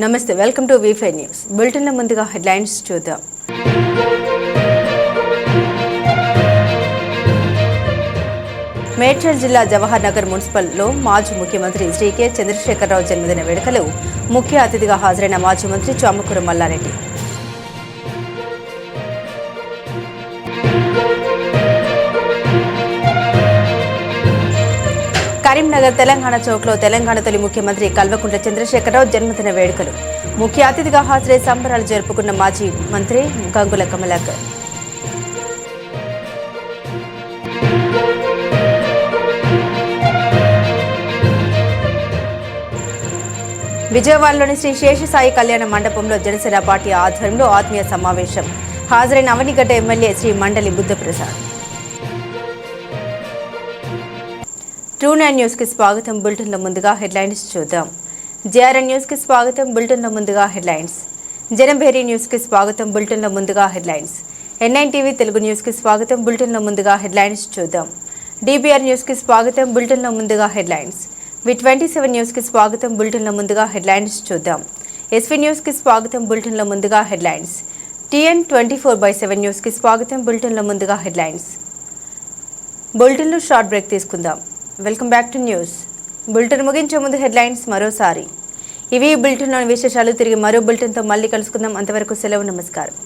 నమస్తే, welcome to V5 news. బులెటిన్ల ముందుగా headlines చూద్దాం. మేడ్చల్ జిల్లా జవహర్ నగర్ మున్సిపల్లో మాజీ ముఖ్యమంత్రి శ్రీ కె. చంద్రశేఖరరావు జన్మదిన వేడుకలు ముఖ్య అతిథిగా హాజరైన మాజీ మంత్రి చామకూర మల్లారెడ్డి. కరీంనగర్ తెలంగాణ చౌక్లో తెలంగాణ తొలి ముఖ్యమంత్రి కల్వకుంట్ల చంద్రశేఖరరావు జన్మదిన వేడుకలు ముఖ్య అతిథిగా హాజరై సంబరాలు జరుపుకున్న మాజీ మంత్రి గంగుల కమలాకర్. విజయవాడలోని శ్రీ శేషసాయి కళ్యాణ మండపంలో జనసేన పార్టీ ఆధ్వర్యంలో ఆత్మీయ సమావేశం. హాజరైన అవనిగడ్డ ఎమ్మెల్యే శ్రీ మండలి బుద్ధప్రసాద్. ట్రూ9 న్యూస్ కి స్వాగతం. బులెటిన్ల ముందుగా హెడ్లైన్స్ చూద్దాం. JRN న్యూస్ కి స్వాగతం. బులెటిన్ల ముందుగా హెడ్లైన్స్. జనభేరి న్యూస్ కి స్వాగతం. బులెటిన్ల ముందుగా headlines. N9 TV Telugu news కి స్వాగతం. బులెటిన్ల ముందుగా హెడ్లైన్స్ చూద్దాం. DBR న్యూస్ కి స్వాగతం. బులెటిన్ల ముందుగా హెడ్లైన్స్. V27 న్యూస్ కి స్వాగతం. బులెటిన్ల ముందుగా హెడ్లైన్స్ చూద్దాం. SV న్యూస్ కి స్వాగతం. బులెటిన్ల ముందుగా హెడ్లైన్స్. TN 24/7 న్యూస్ కి స్వాగతం. బులెటిన్ల ముందుగా హెడ్లైన్స్. బులెటిన్లో షార్ట్ బ్రేక్ తీసుకుందాం. Welcome back to news. Bulletin ముగించే ముందు హెడ్లైన్స్ మరోసారి. ఇవి బులెటిన్లోని విశేషాలు. తిరిగి మరో బులెటిన్తో మళ్ళీ కలుసుకుందాం. అంతవరకు సెలవు. నమస్కారం.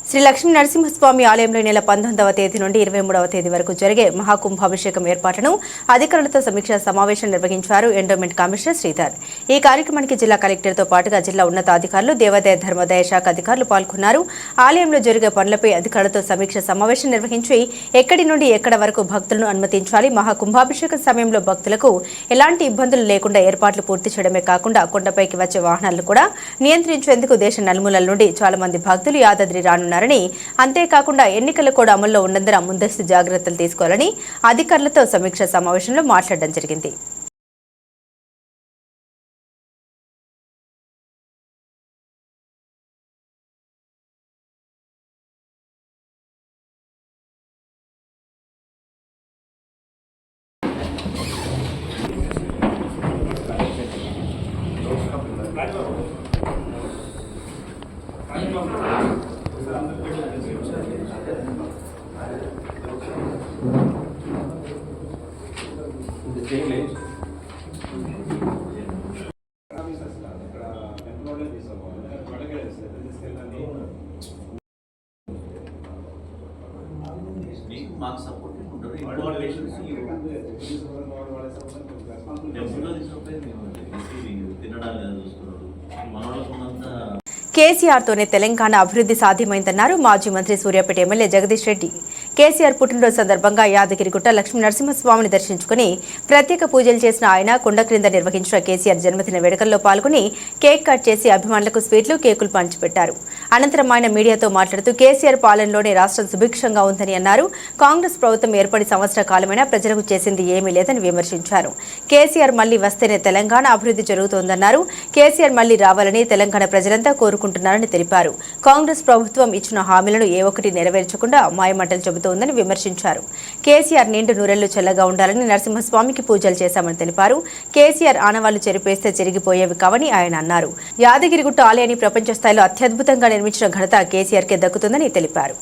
శ్రీ లక్ష్మీ నరసింహస్వామి ఆలయంలో నెల 19వ తేదీ నుండి 23వ తేదీ వరకు జరిగే మహాకుంభాభిషేకం ఏర్పాట్లను అధికారులతో సమీక్షా సమావేశం నిర్వహించారు ఎండోమెంట్ కమిషనర్ శ్రీధర్. ఈ కార్యక్రమానికి జిల్లా కలెక్టర్తో పాటుగా జిల్లా ఉన్నతాధికారులు, దేవాదాయ ధర్మాదాయ శాఖ అధికారులు పాల్గొన్నారు. ఆలయంలో జరిగే పనులపై అధికారులతో సమీక్ష సమావేశం నిర్వహించి ఎక్కడి నుండి ఎక్కడ వరకు భక్తులను అనుమతించాలి, మహాకుంభాభిషేకం సమయంలో భక్తులకు ఎలాంటి ఇబ్బందులు లేకుండా ఏర్పాట్లు పూర్తి చేయడమే కాకుండా కొండపైకి వచ్చే వాహనాలను కూడా నియంత్రించేందుకు దేశ నలుమూలల నుండి చాలా మంది భక్తులు యాదాద్రి రానున్నారు. అంతేకాకుండా ఎన్నికలు కూడా అమల్లో ఉన్నందున ముందస్తు జాగ్రత్తలు తీసుకోవాలని అధికారులతో సమీక్షా సమావేశంలో మాట్లాడడం జరిగింది. మాకు సపోర్ట్ ఉంటారు. ఇంపార్టెంట్ పేషెంట్స్ తినడానికి చూస్తున్నారు. మన వాళ్ళకు ఉన్నంత కేసీఆర్తోనే తెలంగాణ అభివృద్ధి సాధ్యమైందన్నారు మాజీ మంత్రి సూర్యాపేట ఎమ్మెల్యే జగదీష్ రెడ్డి. కేసీఆర్ పుట్టినరోజు సందర్భంగా యాదగిరిగుట్ట లక్ష్మీ నరసింహస్వామిని దర్శించుకుని ప్రత్యేక పూజలు చేసిన ఆయన కొండ క్రింద నిర్వహించిన కేసీఆర్ జన్మదిన వేడుకల్లో పాల్గొని కేక్ కట్ చేసి అభిమానులకు స్వీట్లు, కేకులు పంచిపెట్టారు. అనంతరం ఆయన మీడియాతో మాట్లాడుతూ కేసీఆర్ పాలనలోనే రాష్ట్రం సుభిక్షంగా ఉందని అన్నారు. కాంగ్రెస్ ప్రభుత్వం ఏర్పడి సంవత్సర కాలమైనా ప్రజలకు చేసింది ఏమీ లేదని విమర్శించారు. కేసీఆర్ మళ్లీ వస్తేనే తెలంగాణ అభివృద్ధి జరుగుతోందన్నారు. కేసీఆర్ మళ్లీ రావాలని తెలంగాణ ప్రజలంతా కోరుకుంటున్నారని తెలిపారు. కాంగ్రెస్ ప్రభుత్వం ఇచ్చిన హామీలను ఏ ఒక్కటి నెరవేర్చకుండా మాయమాటలు చెబుతోందని విమర్శించారు. కేసీఆర్ నిండు నూరెళ్లు చల్లగా ఉండాలని నరసింహస్వామికి పూజలు చేశామని తెలిపారు. కేసీఆర్ ఆనవాళ్లు చెరిపేస్తే చెరిగిపోయేవి కావని ఆయన అన్నారు. యాదగిరిగుట్ట ఆలయాన్ని ప్రపంచ స్థాయిలో అత్యద్భుతంగా నిర్మించిన ఘనత కేసీఆర్కే దక్కుతుందని తెలిపారు.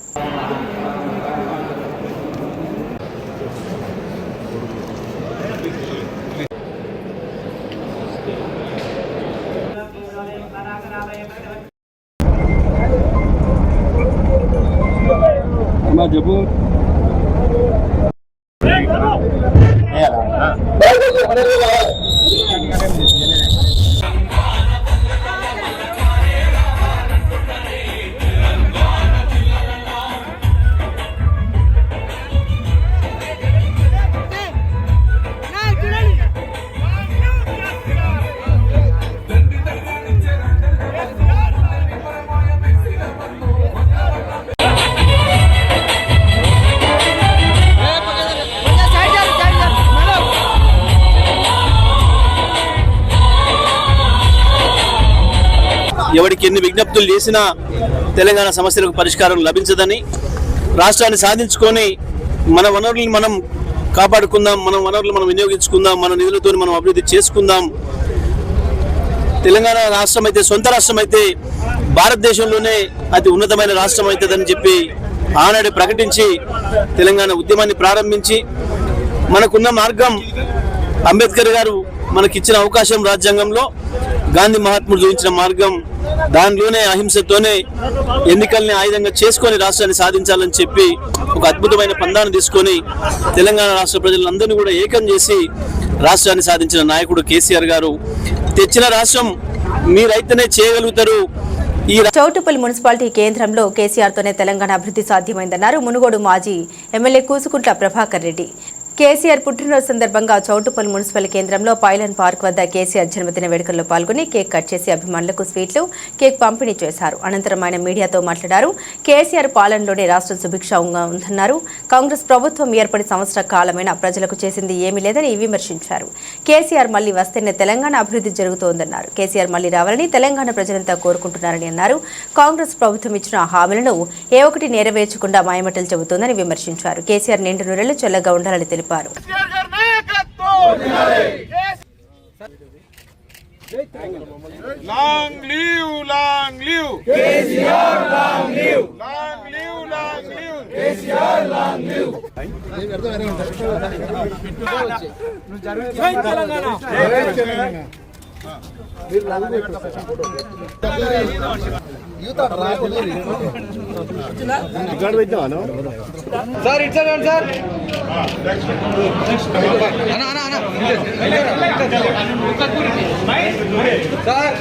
జబ్బు ఎవరికి ఎన్ని విజ్ఞప్తులు చేసినా తెలంగాణ సమస్యలకు పరిష్కారం లభించదని, రాష్ట్రాన్ని సాధించుకొని మన వనరులను మనం కాపాడుకుందాం, మన వనరులు మనం వినియోగించుకుందాం, మన నిధులతో మనం అభివృద్ధి చేసుకుందాం, తెలంగాణ రాష్ట్రం అయితే సొంత రాష్ట్రం అయితే భారతదేశంలోనే అతి ఉన్నతమైన రాష్ట్రం అవుతుందని చెప్పి ఆనాడు ప్రకటించి తెలంగాణ ఉద్యమాన్ని ప్రారంభించి మనకున్న మార్గం అంబేద్కర్ గారు మనకిచ్చిన అవకాశం రాజ్యాంగంలో గాంధీ మహాత్ముడు చూపించిన మార్గం దానిలోనే అహింసతోనే ఎన్నికల్ని ఆయుధంగా చేసుకొని రాష్ట్రాన్ని సాధించాలని చెప్పి ఒక అద్భుతమైన పందాన్ని తీసుకొని తెలంగాణ రాష్ట్ర ప్రజలందరినీ కూడా ఏకం చేసి రాష్ట్రాన్ని సాధించిన నాయకుడు కేసీఆర్ గారు. తెచ్చిన రాష్ట్రం మీరైతేనే చేయగలుగుతారు. చౌటుప్పల్ మున్సిపాలిటీ కేంద్రంలో కేసీఆర్తోనే తెలంగాణ అభివృద్ధి సాధ్యమైందన్నారు మునుగోడు మాజీ ఎమ్మెల్యే కూసుకుంట్ల ప్రభాకర్ రెడ్డి. కేసీఆర్ పుట్టినరోజు సందర్భంగా చౌటుప్పల్ మున్సిపల్ కేంద్రంలో పైలన్ పార్క్ వద్ద కేసీఆర్ జన్మదిన వేడుకల్లో పాల్గొని కేక్ కట్ చేసి అభిమానులకు స్వీట్లు, కేక్ పంపిణీ చేశారు. అనంతరం ఆయన మీడియాతో మాట్లాడారు. కేసీఆర్ పాలనలోనే రాష్ట్రం సుభిక్షంగా ఉందన్నారు. కాంగ్రెస్ ప్రభుత్వం ఏర్పడి సంవత్సర కాలమైన ప్రజలకు చేసింది ఏమీ లేదని విమర్శించారు. కేసీఆర్ మళ్లీ వస్తేనే తెలంగాణ అభివృద్ధి జరుగుతోందన్నారు. కేసీఆర్ మళ్లీ రావాలని తెలంగాణ ప్రజలంతా కోరుకుంటున్నారని అన్నారు. కాంగ్రెస్ ప్రభుత్వం ఇచ్చిన హామీలను ఏ ఒక్కటి నెరవేర్చకుండా మాయమటలు చెబుతోందని విమర్శించారు. కేసీఆర్ నిండు నూరేళ్లు చల్లగా ఉండాలని తెలిపారు. Long live, long live. KCR, long live. Long live, long live. KCR, long live. Sir ఇచ్చారండి సార్ సార్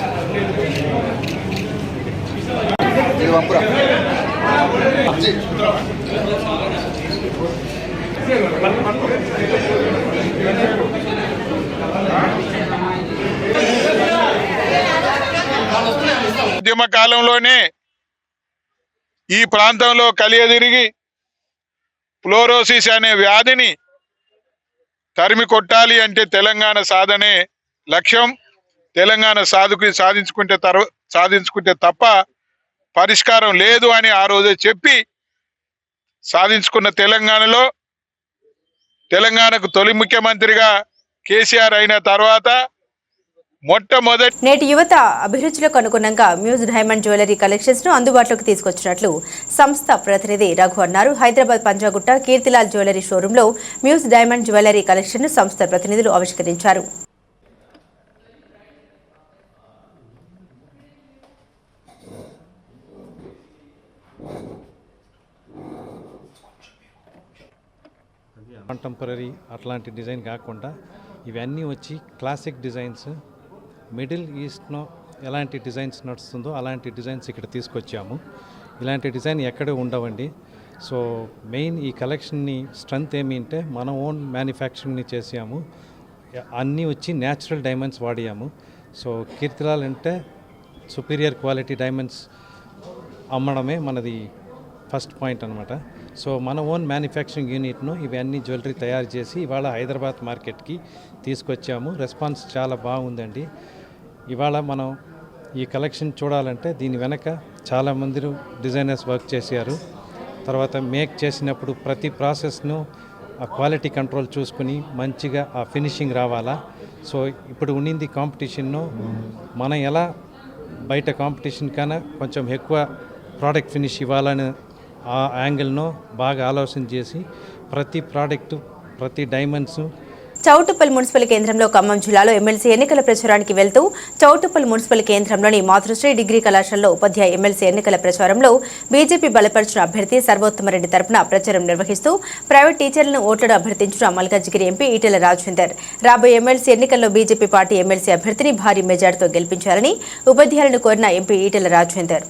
ఇది వంపురా ఉద్యమ కాలంలోనే ఈ ప్రాంతంలో కలియదిరిగి ఫ్లోరోసిస్ అనే వ్యాధిని తరిమి కొట్టాలి అంటే తెలంగాణ సాధనే లక్ష్యం. తెలంగాణ సాధించుకుంటే తప్ప పరిష్కారం లేదు అని ఆ రోజే చెప్పి సాధించుకున్న తెలంగాణలో తెలంగాణకు తొలి ముఖ్యమంత్రిగా కేసీఆర్ అయిన తర్వాత నేటి యువత అభిరుచులకు అనుగుణంగా మ్యూజ్ డైమండ్ జ్యువెలరీ కలెక్షన్స్ ను అందుబాటులోకి తీసుకొచ్చినట్లు సంస్థ ప్రతినిధి రఘు అన్నారు. హైదరాబాద్ పంజాగుట్ట కీర్తిలాల్ జ్యువెలరీ షోరూమ్ లో మ్యూజ్ డైమండ్ జ్యువెలరీ కలెక్షన్ ను సంస్థ ప్రతినిధులు ఆవిష్కరించారు. కాంటెంపరీ అట్లాంటి డిజైన్ కాకుండా ఇవన్నీ వచ్చి క్లాసిక్ డిజైన్స్, మిడిల్ ఈస్ట్లో ఎలాంటి డిజైన్స్ నడుస్తుందో అలాంటి డిజైన్స్ ఇక్కడ తీసుకొచ్చాము. ఇలాంటి డిజైన్ ఎక్కడే ఉండవండి. సో మెయిన్ ఈ కలెక్షన్ని స్ట్రెంత్ ఏమి అంటే మన ఓన్ మ్యానుఫ్యాక్చరింగ్ని చేసాము. అన్నీ వచ్చి న్యాచురల్ డైమండ్స్ వాడాము. సో కీర్తిలాల్ అంటే సుపీరియర్ క్వాలిటీ డైమండ్స్ అమ్మడమే మనది ఫస్ట్ పాయింట్ అనమాట. సో మన ఓన్ మ్యానుఫ్యాక్చరింగ్ యూనిట్ను ఇవన్నీ జ్యువెలరీ తయారు చేసి ఇవాళ హైదరాబాద్ మార్కెట్కి తీసుకొచ్చాము. రెస్పాన్స్ చాలా బాగుందండి. ఇవాళ మనం ఈ కలెక్షన్ చూడాలంటే దీని వెనక చాలామంది డిజైనర్స్ వర్క్ చేశారు. తర్వాత మేక్ చేసినప్పుడు ప్రతి ప్రాసెస్ను ఆ క్వాలిటీ కంట్రోల్ చూసుకుని మంచిగా ఆ ఫినిషింగ్ రావాలా. సో ఇప్పుడు ఉండింది కాంపిటీషన్ను మనం ఎలా బయట కాంపిటీషన్ కన్నా కొంచెం ఎక్కువ ప్రోడక్ట్ ఫినిష్ ఇవ్వాలని ఆ యాంగిల్ను బాగా ఆలోచన చేసి ప్రతి ప్రోడక్టు ప్రతి డైమండ్స్. చౌటుప్పల్ మున్సిపల్ కేంద్రంలో ఖమ్మం జిల్లాలో ఎమ్మెల్సీ ఎన్నికల ప్రచారానికి వెళ్తూ చౌటుప్పల్ మున్సిపల్ కేంద్రంలోని మాతృశ్రీ డిగ్రీ కళాశాలలో ఉపాధ్యాయ ఎమ్మెల్సీ ఎన్నికల ప్రచారంలో బీజేపీ బలపరిచిన అభ్యర్థి సర్వోత్తమరెడ్డి తరపున ప్రచారం నిర్వహిస్తూ ప్రైవేట్ టీచర్లను ఓట్లను అభ్యర్థించిన మల్కాజ్గిరి ఎంపీ ఈటెల రాజేందర్ రాబోయే ఎమ్మెల్సీ ఎన్నికల్లో బీజేపీ పార్టీ ఎమ్మెల్సీ అభ్యర్థిని భారీ మెజార్టీతో గెలిపించాలని ఉపాధ్యాయులను కోరిన ఎంపీ ఈటెల రాజేందర్.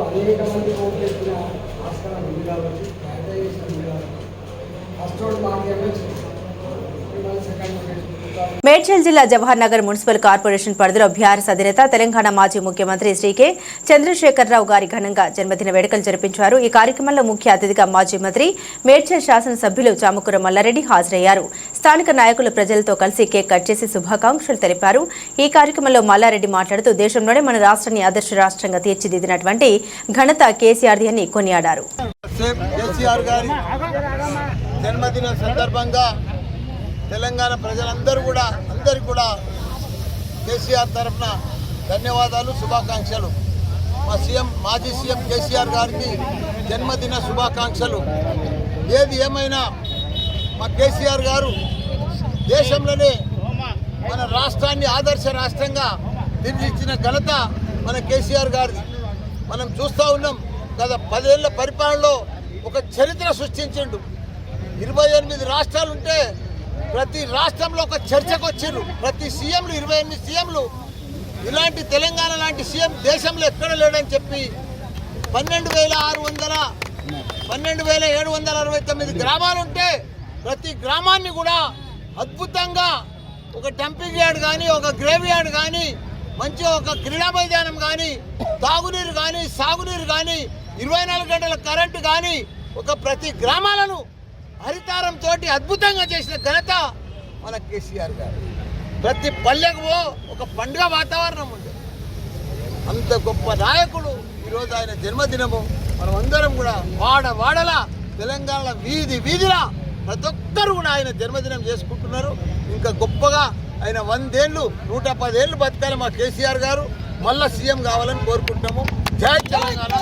అనేక మంది ఓట్ చేసిన ఆస్కారం ఉంది కాబట్టి ఫస్ట్ మాకు ఎమ్మెల్సీ మళ్ళీ సెకండ్ ఉండేది. మేడ్చల్ జిల్లా జవహర్ నగర్ మున్సిపల్ కార్పొరేషన్ పరిధిలో బీఆర్ఎస్ అధినేత తెలంగాణ మాజీ ముఖ్యమంత్రి శ్రీ కె చంద్రశేఖరరావు గారి ఘనంగా జన్మదిన వేడుకలు జరిపించారు. ఈ కార్యక్రమంలో ముఖ్య అతిథిగా మాజీ మంత్రి మేడ్చల్ శాసనసభ్యులు చామకూర మల్లారెడ్డి హాజరయ్యారు. స్థానిక నాయకులు ప్రజలతో కలిసి కేక్ కట్ చేసి శుభాకాంక్షలు తెలిపారు. ఈ కార్యక్రమంలో మల్లారెడ్డి మాట్లాడుతూ దేశంలోనే మన రాష్ట్రాన్ని ఆదర్శ రాష్ట్రంగా తీర్చిదిద్దినటువంటి ఘనత కేసీఆర్ది అని కొనియాడారు. కేసీఆర్ గారి జన్మదిన సందర్భంగా తెలంగాణ ప్రజలందరూ అందరికీ కూడా కేసీఆర్ తరఫున ధన్యవాదాలు, శుభాకాంక్షలు. మాజీ సీఎం కేసీఆర్ గారికి జన్మదిన శుభాకాంక్షలు. ఏది ఏమైనా మా కేసీఆర్ గారు దేశంలోనే మన రాష్ట్రాన్ని ఆదర్శ రాష్ట్రంగా తీర్చిదిద్దిన ఘనత మన కేసీఆర్ గారిది. మనం చూస్తూ ఉన్నాం, గత 10 ఏళ్ల పరిపాలనలో ఒక చరిత్ర సృష్టించిండు. 28 రాష్ట్రాలుంటే ప్రతి రాష్ట్రంలో ఒక చర్చకు వచ్చిండ్రు. ప్రతి సీఎంలు 28 సీఎంలు ఇలాంటి తెలంగాణ లాంటి సీఎం దేశంలో ఎక్కడ లేడని చెప్పి 12,769 గ్రామాలుంటే ప్రతి గ్రామాన్ని కూడా అద్భుతంగా ఒక డంపింగ్ యార్డ్ కానీ, ఒక గ్రేవ్ యార్డ్ కానీ, మంచి ఒక క్రీడా మైదానం కానీ, తాగునీరు కానీ, సాగునీరు కానీ, 24 గంటల కరెంటు కానీ, ఒక ప్రతి గ్రామాలను హరితారంతో అద్భుతంగా చేసిన ఘనత మన కేసీఆర్ గారు. ప్రతి పల్లెకు ఒక పండుగ వాతావరణం ఉంది. అంత గొప్ప నాయకుడు ఈరోజు ఆయన జన్మదినము. మనం అందరం కూడా వాడలా తెలంగాణ వీధిలా ప్రతి ఒక్కరు కూడా ఆయన జన్మదినం చేసుకుంటున్నారు. ఇంకా గొప్పగా ఆయన 100 ఏళ్ళు 110 ఏళ్ళు బతకాలి మా కేసీఆర్ గారు. మళ్ళా సీఎం కావాలని కోరుకుంటాము. జై తెలంగాణ.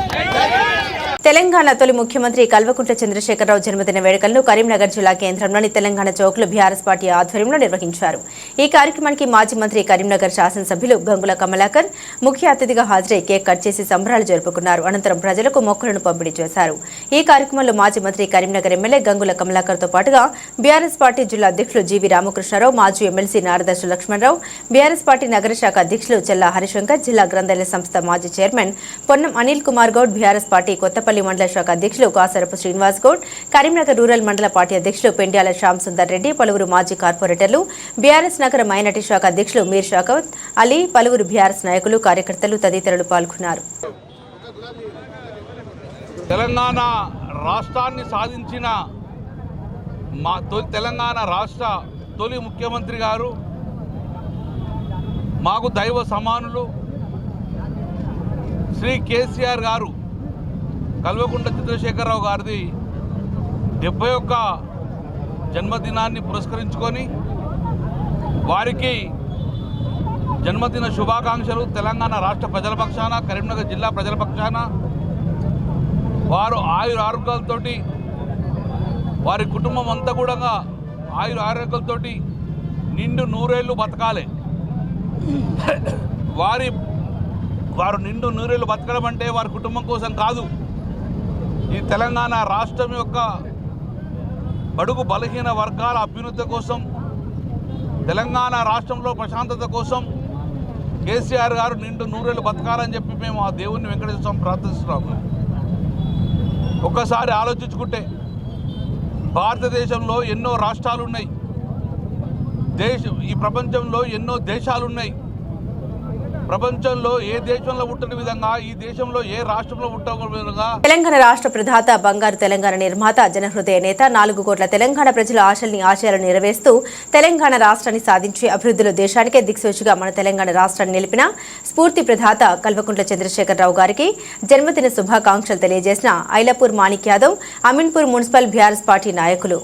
తెలంగాణ తొలి ముఖ్యమంత్రి కల్వకుంట్ల చంద్రశేఖరరావు జన్మదిన వేడుకలను కరీంనగర్ జిల్లా కేంద్రంలోని తెలంగాణ చౌక్లో బీఆర్ఎస్ పార్టీ ఆధ్వర్యంలో నిర్వహించారు. ఈ కార్యక్రమానికి మాజీ మంత్రి కరీంనగర్ శాసనసభ్యులు గంగుల కమలాకర్ ముఖ్య అతిథిగా హాజరై కేక్ కట్ చేసి సంబరాలు జరుపుకున్నారు. అనంతరం ప్రజలకు మొక్కలను పంపిణీ చేశారు. ఈ కార్యక్రమంలో మాజీ మంత్రి కరీంనగర్ ఎమ్మెల్యే గంగుల కమలాకర్తో పాటుగా బీఆర్ఎస్ పార్టీ జిల్లా అధ్యక్షులు జీవీ రామకృష్ణారావు, మాజీ ఎమ్మెల్సీ నారదర్శ లక్ష్మణరావు, బీఆర్ఎస్ పార్టీ నగర శాఖ అధ్యక్షులు చెల్లా హరిశంకర్, జిల్లా గ్రంథాలయ సంస్థ మాజీ chairman Ponnam Anil Kumar Goud, BRS party Kothapalli మండల శాఖ అధ్యక్షులు కాసరపు శ్రీనివాస్ గౌడ్, కరీంనగర్ రూరల్ మండల పార్టీ అధ్యక్షులు పెండ్యాల శ్యామ్ సుందర్ రెడ్డి, పలువురు మాజీ కార్పొరేటర్లు, బీఆర్ఎస్ నగర మైనార్టీ శాఖ అధ్యక్షులు మీర్ షాకవత్ అలీ, పలువురు బీఆర్ఎస్ నాయకులు, కార్యకర్తలు తదితరులు పాల్గొన్నారు. తెలంగాణ రాష్ట్రాన్ని సాధించిన తెలంగాణ రాష్ట్ర తొలి ముఖ్యమంత్రి గారు మాకు దైవ సమానులు శ్రీ కేసీఆర్ గారు కల్వకుంట్ల చంద్రశేఖరరావు గారిది 71 జన్మదినాన్ని పురస్కరించుకొని వారికి జన్మదిన శుభాకాంక్షలు తెలంగాణ రాష్ట్ర ప్రజల పక్షాన, కరీంనగర్ జిల్లా ప్రజల పక్షాన. వారు ఆరోగ్యాలతోటి, వారి కుటుంబం అంతా కూడా ఆరోగ్యాలతోటి నిండు 100 ఏళ్ళు బతకాలి. వారు నిండు 100 ఏళ్ళు బతకడం అంటే వారి కుటుంబం కోసం కాదు, ఈ తెలంగాణ రాష్ట్రం యొక్క బడుగు బలహీన వర్గాల అభ్యున్నతి కోసం, తెలంగాణ రాష్ట్రంలో ప్రశాంతత కోసం కేసీఆర్ గారు నిండు 100 ఏళ్ళు బతకాలని చెప్పి మేము ఆ దేవుణ్ణి వెంకటేశ్వర స్వామి ప్రార్థిస్తున్నాము. ఒక్కసారి ఆలోచించుకుంటే భారతదేశంలో ఎన్నో రాష్ట్రాలు ఉన్నాయి, ఈ ప్రపంచంలో ఎన్నో దేశాలు ఉన్నాయి. ప్రపంచంలో ఏ దేశంలో పుట్టిన విధంగా ఈ దేశంలో ఏ రాష్ట్రంలో పుట్టిన విధంగా తెలంగాణ రాష్ట్ర ప్రధాత, బంగారు తెలంగాణ నిర్మాత, జనహృదయ నేత, 4 కోట్ల తెలంగాణ ప్రజల ఆశయాలను నెరవేరుస్తూ తెలంగాణ రాష్ట్రాన్ని సాధించి అభివృద్ధిలో దేశానికే దిక్సూచిగా మన తెలంగాణ రాష్ట్రాన్ని నిలిపిన స్ఫూర్తి ప్రదాత కల్వకుంట్ల చంద్రశేఖరరావు గారికి జన్మదిన శుభాకాంక్షలు తెలియజేసిన Ailapur Manik Yadav, Ameenpur municipal BRS party నాయకులు.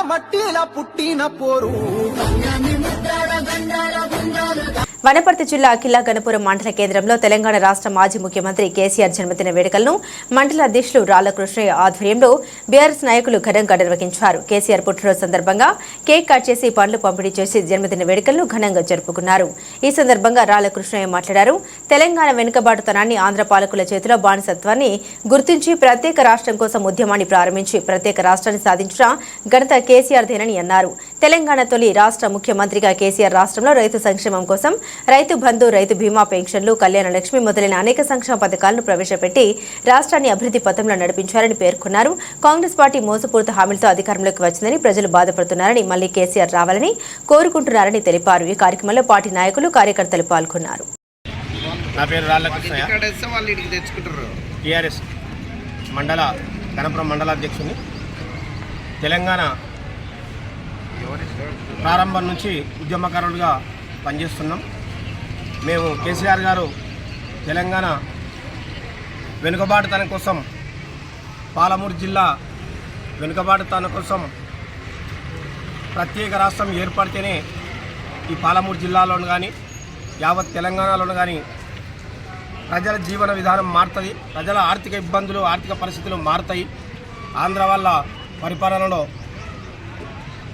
మట్టిలా పుట్టిన పోరు వనపర్తి జిల్లా కిల్లా గణపురం మండల కేంద్రంలో తెలంగాణ రాష్ట్ర మాజీ ముఖ్యమంత్రి కేసీఆర్ జన్మదిన వేడుకలను మండల అధ్యక్షులు రాళ్ల కృష్ణయ్య ఆధ్వర్యంలో బీఆర్ఎస్ నాయకులు ఘనంగా నిర్వహించారు. కేసీఆర్ పుట్టినరోజు సందర్భంగా కేక్ కట్ చేసి పండ్లు పంపిణీ చేసి జన్మదిన వేడుకలను ఘనంగా జరుపుకున్నారు. ఈ సందర్భంగా రాళ్ల కృష్ణయ్య మాట్లాడారు. తెలంగాణ వెనుకబాటుతనాన్ని, ఆంధ్ర పాలకుల చేతిలో బానిసత్వాన్ని గుర్తించి ప్రత్యేక రాష్ట్రం కోసం ఉద్యమాన్ని ప్రారంభించి ప్రత్యేక రాష్ట్రాన్ని సాధించిన ఘనత కేసీఆర్దేనని అన్నారు. తెలంగాణ తొలి రాష్ట్ర ముఖ్యమంత్రిగా కేసీఆర్ రాష్ట్రంలో రైతు సంక్షేమం కోసం రైతు బంధు, రైతు బీమా, పెన్షన్లు, కళ్యాణ లక్ష్మి మొదలైన అనేక సంక్షేమ పథకాలను ప్రవేశపెట్టి రాష్ట్రాన్ని అభివృద్ధి పథంలో నడిపించారని పేర్కొన్నారు. కాంగ్రెస్ పార్టీ మోసపూరిత హామీలతో అధికారంలోకి వచ్చిందని, ప్రజలు బాధపడుతున్నారని, మళ్లీ కేసీఆర్ రావాలని కోరుకుంటున్నారని తెలిపారు. ఈ కార్యక్రమంలో పార్టీ నాయకులు, కార్యకర్తలు పాల్గొన్నారు. నా పేరు రాళ్ల కృష్ణయ్య, టీఆర్ఎస్ మండల గణపురం మండల అధ్యక్షుని. తెలంగాణ ప్రారంభం నుంచి ఉద్యమకారులుగా పనిచేస్తున్నాం. మేము కేసీఆర్ గారు తెలంగాణ వెనుకబాటుతనం కోసం, పాలమూరు జిల్లా వెనుకబాటుతనం కోసం ప్రత్యేక రాష్ట్రం ఏర్పడితేనే ఈ పాలమూరు జిల్లాలోను కానీ యావత్ తెలంగాణలోను కానీ ప్రజల జీవన విధానం మారుతుంది, ప్రజల ఆర్థిక ఇబ్బందులు, ఆర్థిక పరిస్థితులు మారుతాయి. ఆంధ్ర వాళ్ళ పరిపాలనలో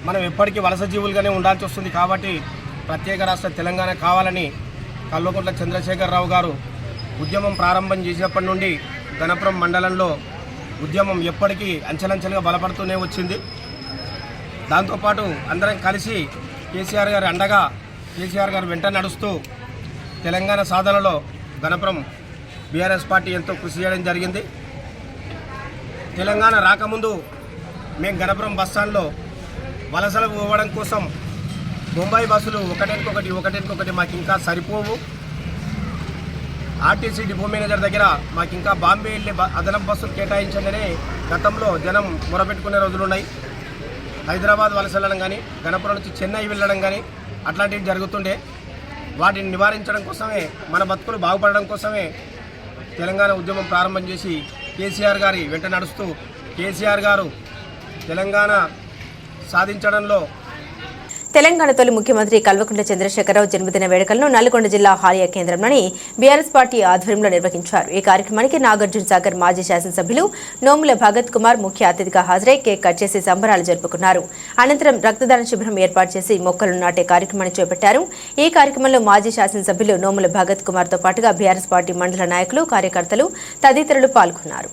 మనం ఎప్పటికీ వలస జీవులుగానే ఉండాల్సి వస్తుంది. కాబట్టి ప్రత్యేక రాష్ట్ర తెలంగాణ కావాలని కల్వకుంట్ల చంద్రశేఖరరావు గారు ఉద్యమం ప్రారంభం చేసినప్పటి నుండి గణపురం మండలంలో ఉద్యమం ఎప్పటికీ అంచెలంచెలుగా బలపడుతూనే వచ్చింది. దాంతోపాటు అందరం కలిసి కేసీఆర్ గారి అండగా, కేసీఆర్ గారు వెంట నడుస్తూ తెలంగాణ సాధనలో గణపురం బీఆర్ఎస్ పార్టీ ఎంతో కృషి చేయడం జరిగింది. తెలంగాణ రాకముందు మేము గణపురం బస్టాండ్లో వలసలు పోవడం కోసం ముంబై బస్సులు ఒకటికొకటి మాకు ఇంకా సరిపోవు. ఆర్టీసీ డిపో మేనేజర్ దగ్గర మాకు ఇంకా బాంబే వెళ్ళే అదనపు బస్సులు కేటాయించండి గతంలో జనం మొరపెట్టుకునే రోజులున్నాయి. హైదరాబాద్ వలస వెళ్ళడం కానీ, గణపురం నుంచి చెన్నై వెళ్ళడం కానీ అట్లాంటివి జరుగుతుండే. వాటిని నివారించడం కోసమే, మన బతుకులు బాగుపడడం కోసమే తెలంగాణ ఉద్యమం ప్రారంభం చేసి కేసీఆర్ గారి వెంట నడుస్తూ కేసీఆర్ గారు తెలంగాణ సాధించడంలో తెలంగాణ తొలి ముఖ్యమంత్రి కల్వకుంట్ల చంద్రశేఖరరావు జన్మదిన వేడుకలను నల్గొండ జిల్లా హాలియా కేంద్రంలోని బీఆర్ఎస్ పార్టీ ఆధ్వర్యంలో నిర్వహించారు. ఈ కార్యక్రమానికి నాగార్జున సాగర్ మాజీ శాసనసభ్యులు నోముల భగత్ కుమార్ ముఖ్య అతిథిగా హాజరై కేక్ కట్ చేసి సంబరాలు జరుపుకున్నారు. అనంతరం రక్తదాన శిబిరం ఏర్పాటు చేసి మొక్కలు నాటే కార్యక్రమాన్ని చేపట్టారు. ఈ కార్యక్రమంలో మాజీ శాసనసభ్యులు నోముల భగత్ కుమార్ తో పాటుగా బీఆర్ఎస్ పార్టీ మండల నాయకులు, కార్యకర్తలు తదితరులు పాల్గొన్నారు.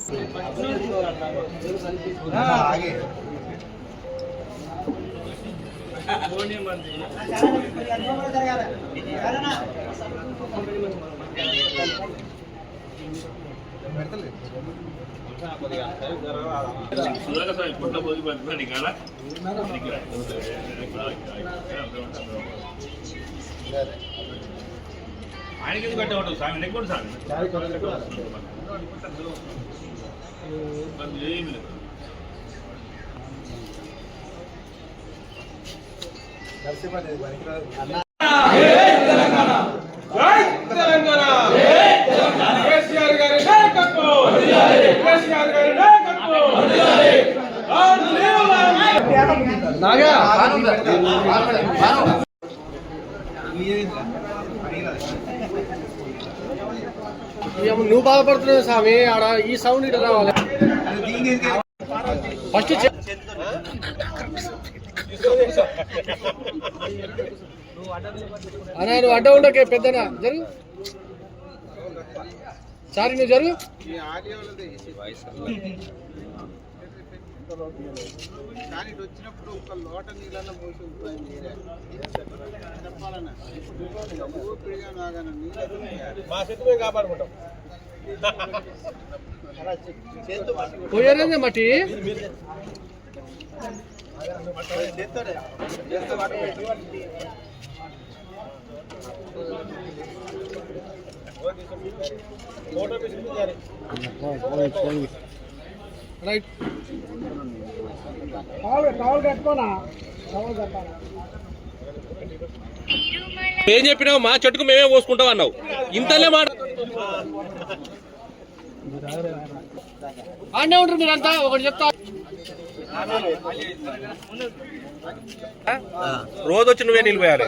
ఆయనకి కట్టేవాడు స్వామి నెక్కోండి స్వామి ఏమి లేదు. నువ్వు బాధపడుతున్నావు స్వామి, ఆడ ఈ సౌండ్ ఇటు రావాలి. ఫస్ట్ అన్నా నువ్వు అడ్డ ఉండకే, పెద్దనా జరుగు. సారీ నువ్వు జరుగు. వచ్చినప్పుడు ఒక లోట నీళ్ళన్న పోసి చెప్పాలన్నా మా చెట్టు పోయి కాపాడుకుంటాం. పోయారండి మట్టి రైట్. కట్టుకోనా ఏం చెప్పినావు? మా చెట్టుకు మేమే పోసుకుంటాం అన్నావు. ఇంతలే మాట ఆడే ఉంటారు మీరంతా. ఒకటి చెప్తా, రోజు వచ్చి నువ్వే నీళ్ళు పోయాలి.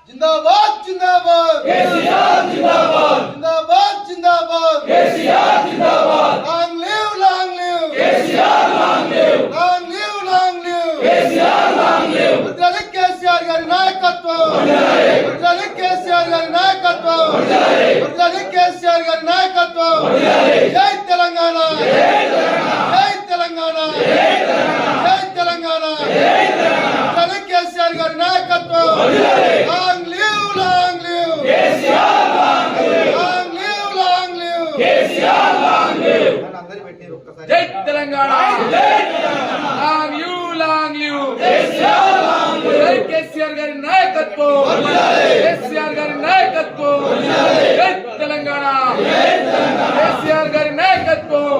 జిందాబాద్ జిందాబాద్ కేసీఆర్ జిందాబాద్ జిందాబాద్ జిందాబాద్ కేసీఆర్ జిందాబాద్ long live KCR long live KCR వర్ధిల్లాలి కేసీఆర్ గారి నాయకత్వం వర్ధిల్లాలి కేసీఆర్ గారి నాయకత్వం వర్ధిల్లాలి కేసీఆర్ గారి నాయకత్వం జై తెలంగాణ జై తెలంగాణ జై తెలంగాణ వర్ధిల్లాలి కేసీఆర్ గారి నాయకత్వం long live KCR long live KCR long live జై Telangana long live KCR long live జై కేసీఆర్ గారి నాయకత్వం కేసీఆర్ గారి నాయకత్వం జై తెలంగాణ కేసీఆర్ గారి నాయకత్వం.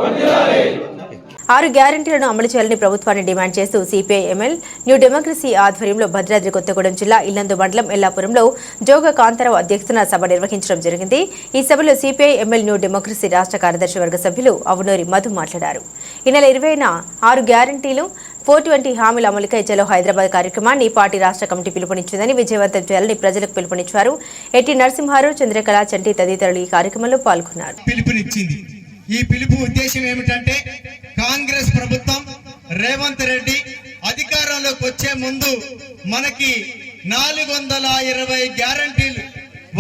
6 గ్యారెంటీలను అమలు చేయాలని ప్రభుత్వాన్ని డిమాండ్ చేస్తూ సిపిఐ ఎంఎల్ న్యూ డెమోక్రసీ ఆధ్వర్యంలో భద్రాద్రి కొత్తగూడెం జిల్లా ఇల్లందు మండలం ఎల్లాపురంలో జోగ కాంతారావు అధ్యక్షతన సభ నిర్వహించడం జరిగింది. ఈ సభలో సిపిఐ ఎంఎల్ న్యూ డెమోక్రసీ రాష్ట్ర కార్యదర్శి వర్గ సభ్యులు అవునూరి మధు మాట్లాడారు. ఈ నెల 20న 6 గ్యారెంటీలు 420 హామీల అమలుకై చలో హైదరాబాద్ కార్యక్రమాన్ని పార్టీ రాష్ట్ర కమిటీ పిలుపునిచ్చిందని విజయవంతం చేయాలని ప్రజలకు పిలుపునిచ్చారు. ఎట్టి నరసింహారావు, చంద్రకళ, చంటి తదితరులు ఈ కార్యక్రమంలో పాల్గొన్నారు. ఈ పిలుపు ఉద్దేశం ఏమిటంటే కాంగ్రెస్ ప్రభుత్వం రేవంత్ రెడ్డి అధికారంలోకి వచ్చే ముందు మనకి 420 గ్యారంటీలు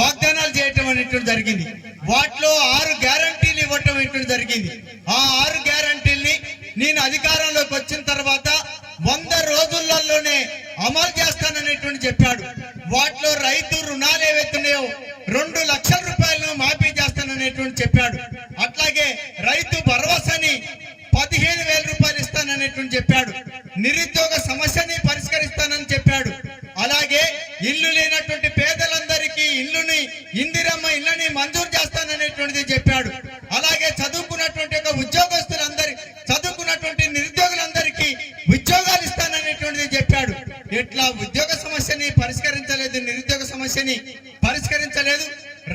వాగ్దానాలు చేయటం అనేటువంటి జరిగింది. వాటిలో 6 గ్యారంటీలు ఇవ్వటం అనేటువంటి జరిగింది. ఆ 6 గ్యారంటీల్ని నేను అధికారంలోకి వచ్చిన తర్వాత 100 రోజులలోనే అమలు చేస్తాననేటువంటి చెప్పాడు. వాటిలో రైతు రుణాలు ఏవైతున్నాయో 2 లక్షల రూపాయలను మాఫీ చేస్తాననేటువంటి చెప్పాడు. అట్లాగే రైతు భరోసాని 15,000 రూపాయలు ఇస్తాననేటువంటి చెప్పాడు. నిరుద్యోగ సమస్యని పరిష్కరిస్తానని చెప్పాడు. అలాగే ఇల్లు లేనటువంటి పేదలందరికీ ఇందిరమ్మ ఇళ్ళని మంజూరు చేస్తాననేటువంటిది చెప్పాడు. అలాగే చదువుకున్నటువంటి చదువుకున్నటువంటి నిరుద్యోగులందరికీ ఉద్యోగాలు ఇస్తాననేటువంటిది చెప్పాడు. ఎట్లా ఉద్యోగ సమస్యని పరిష్కరించలేదు, నిరుద్యోగ సమస్యని పరిష్కరించలేదు,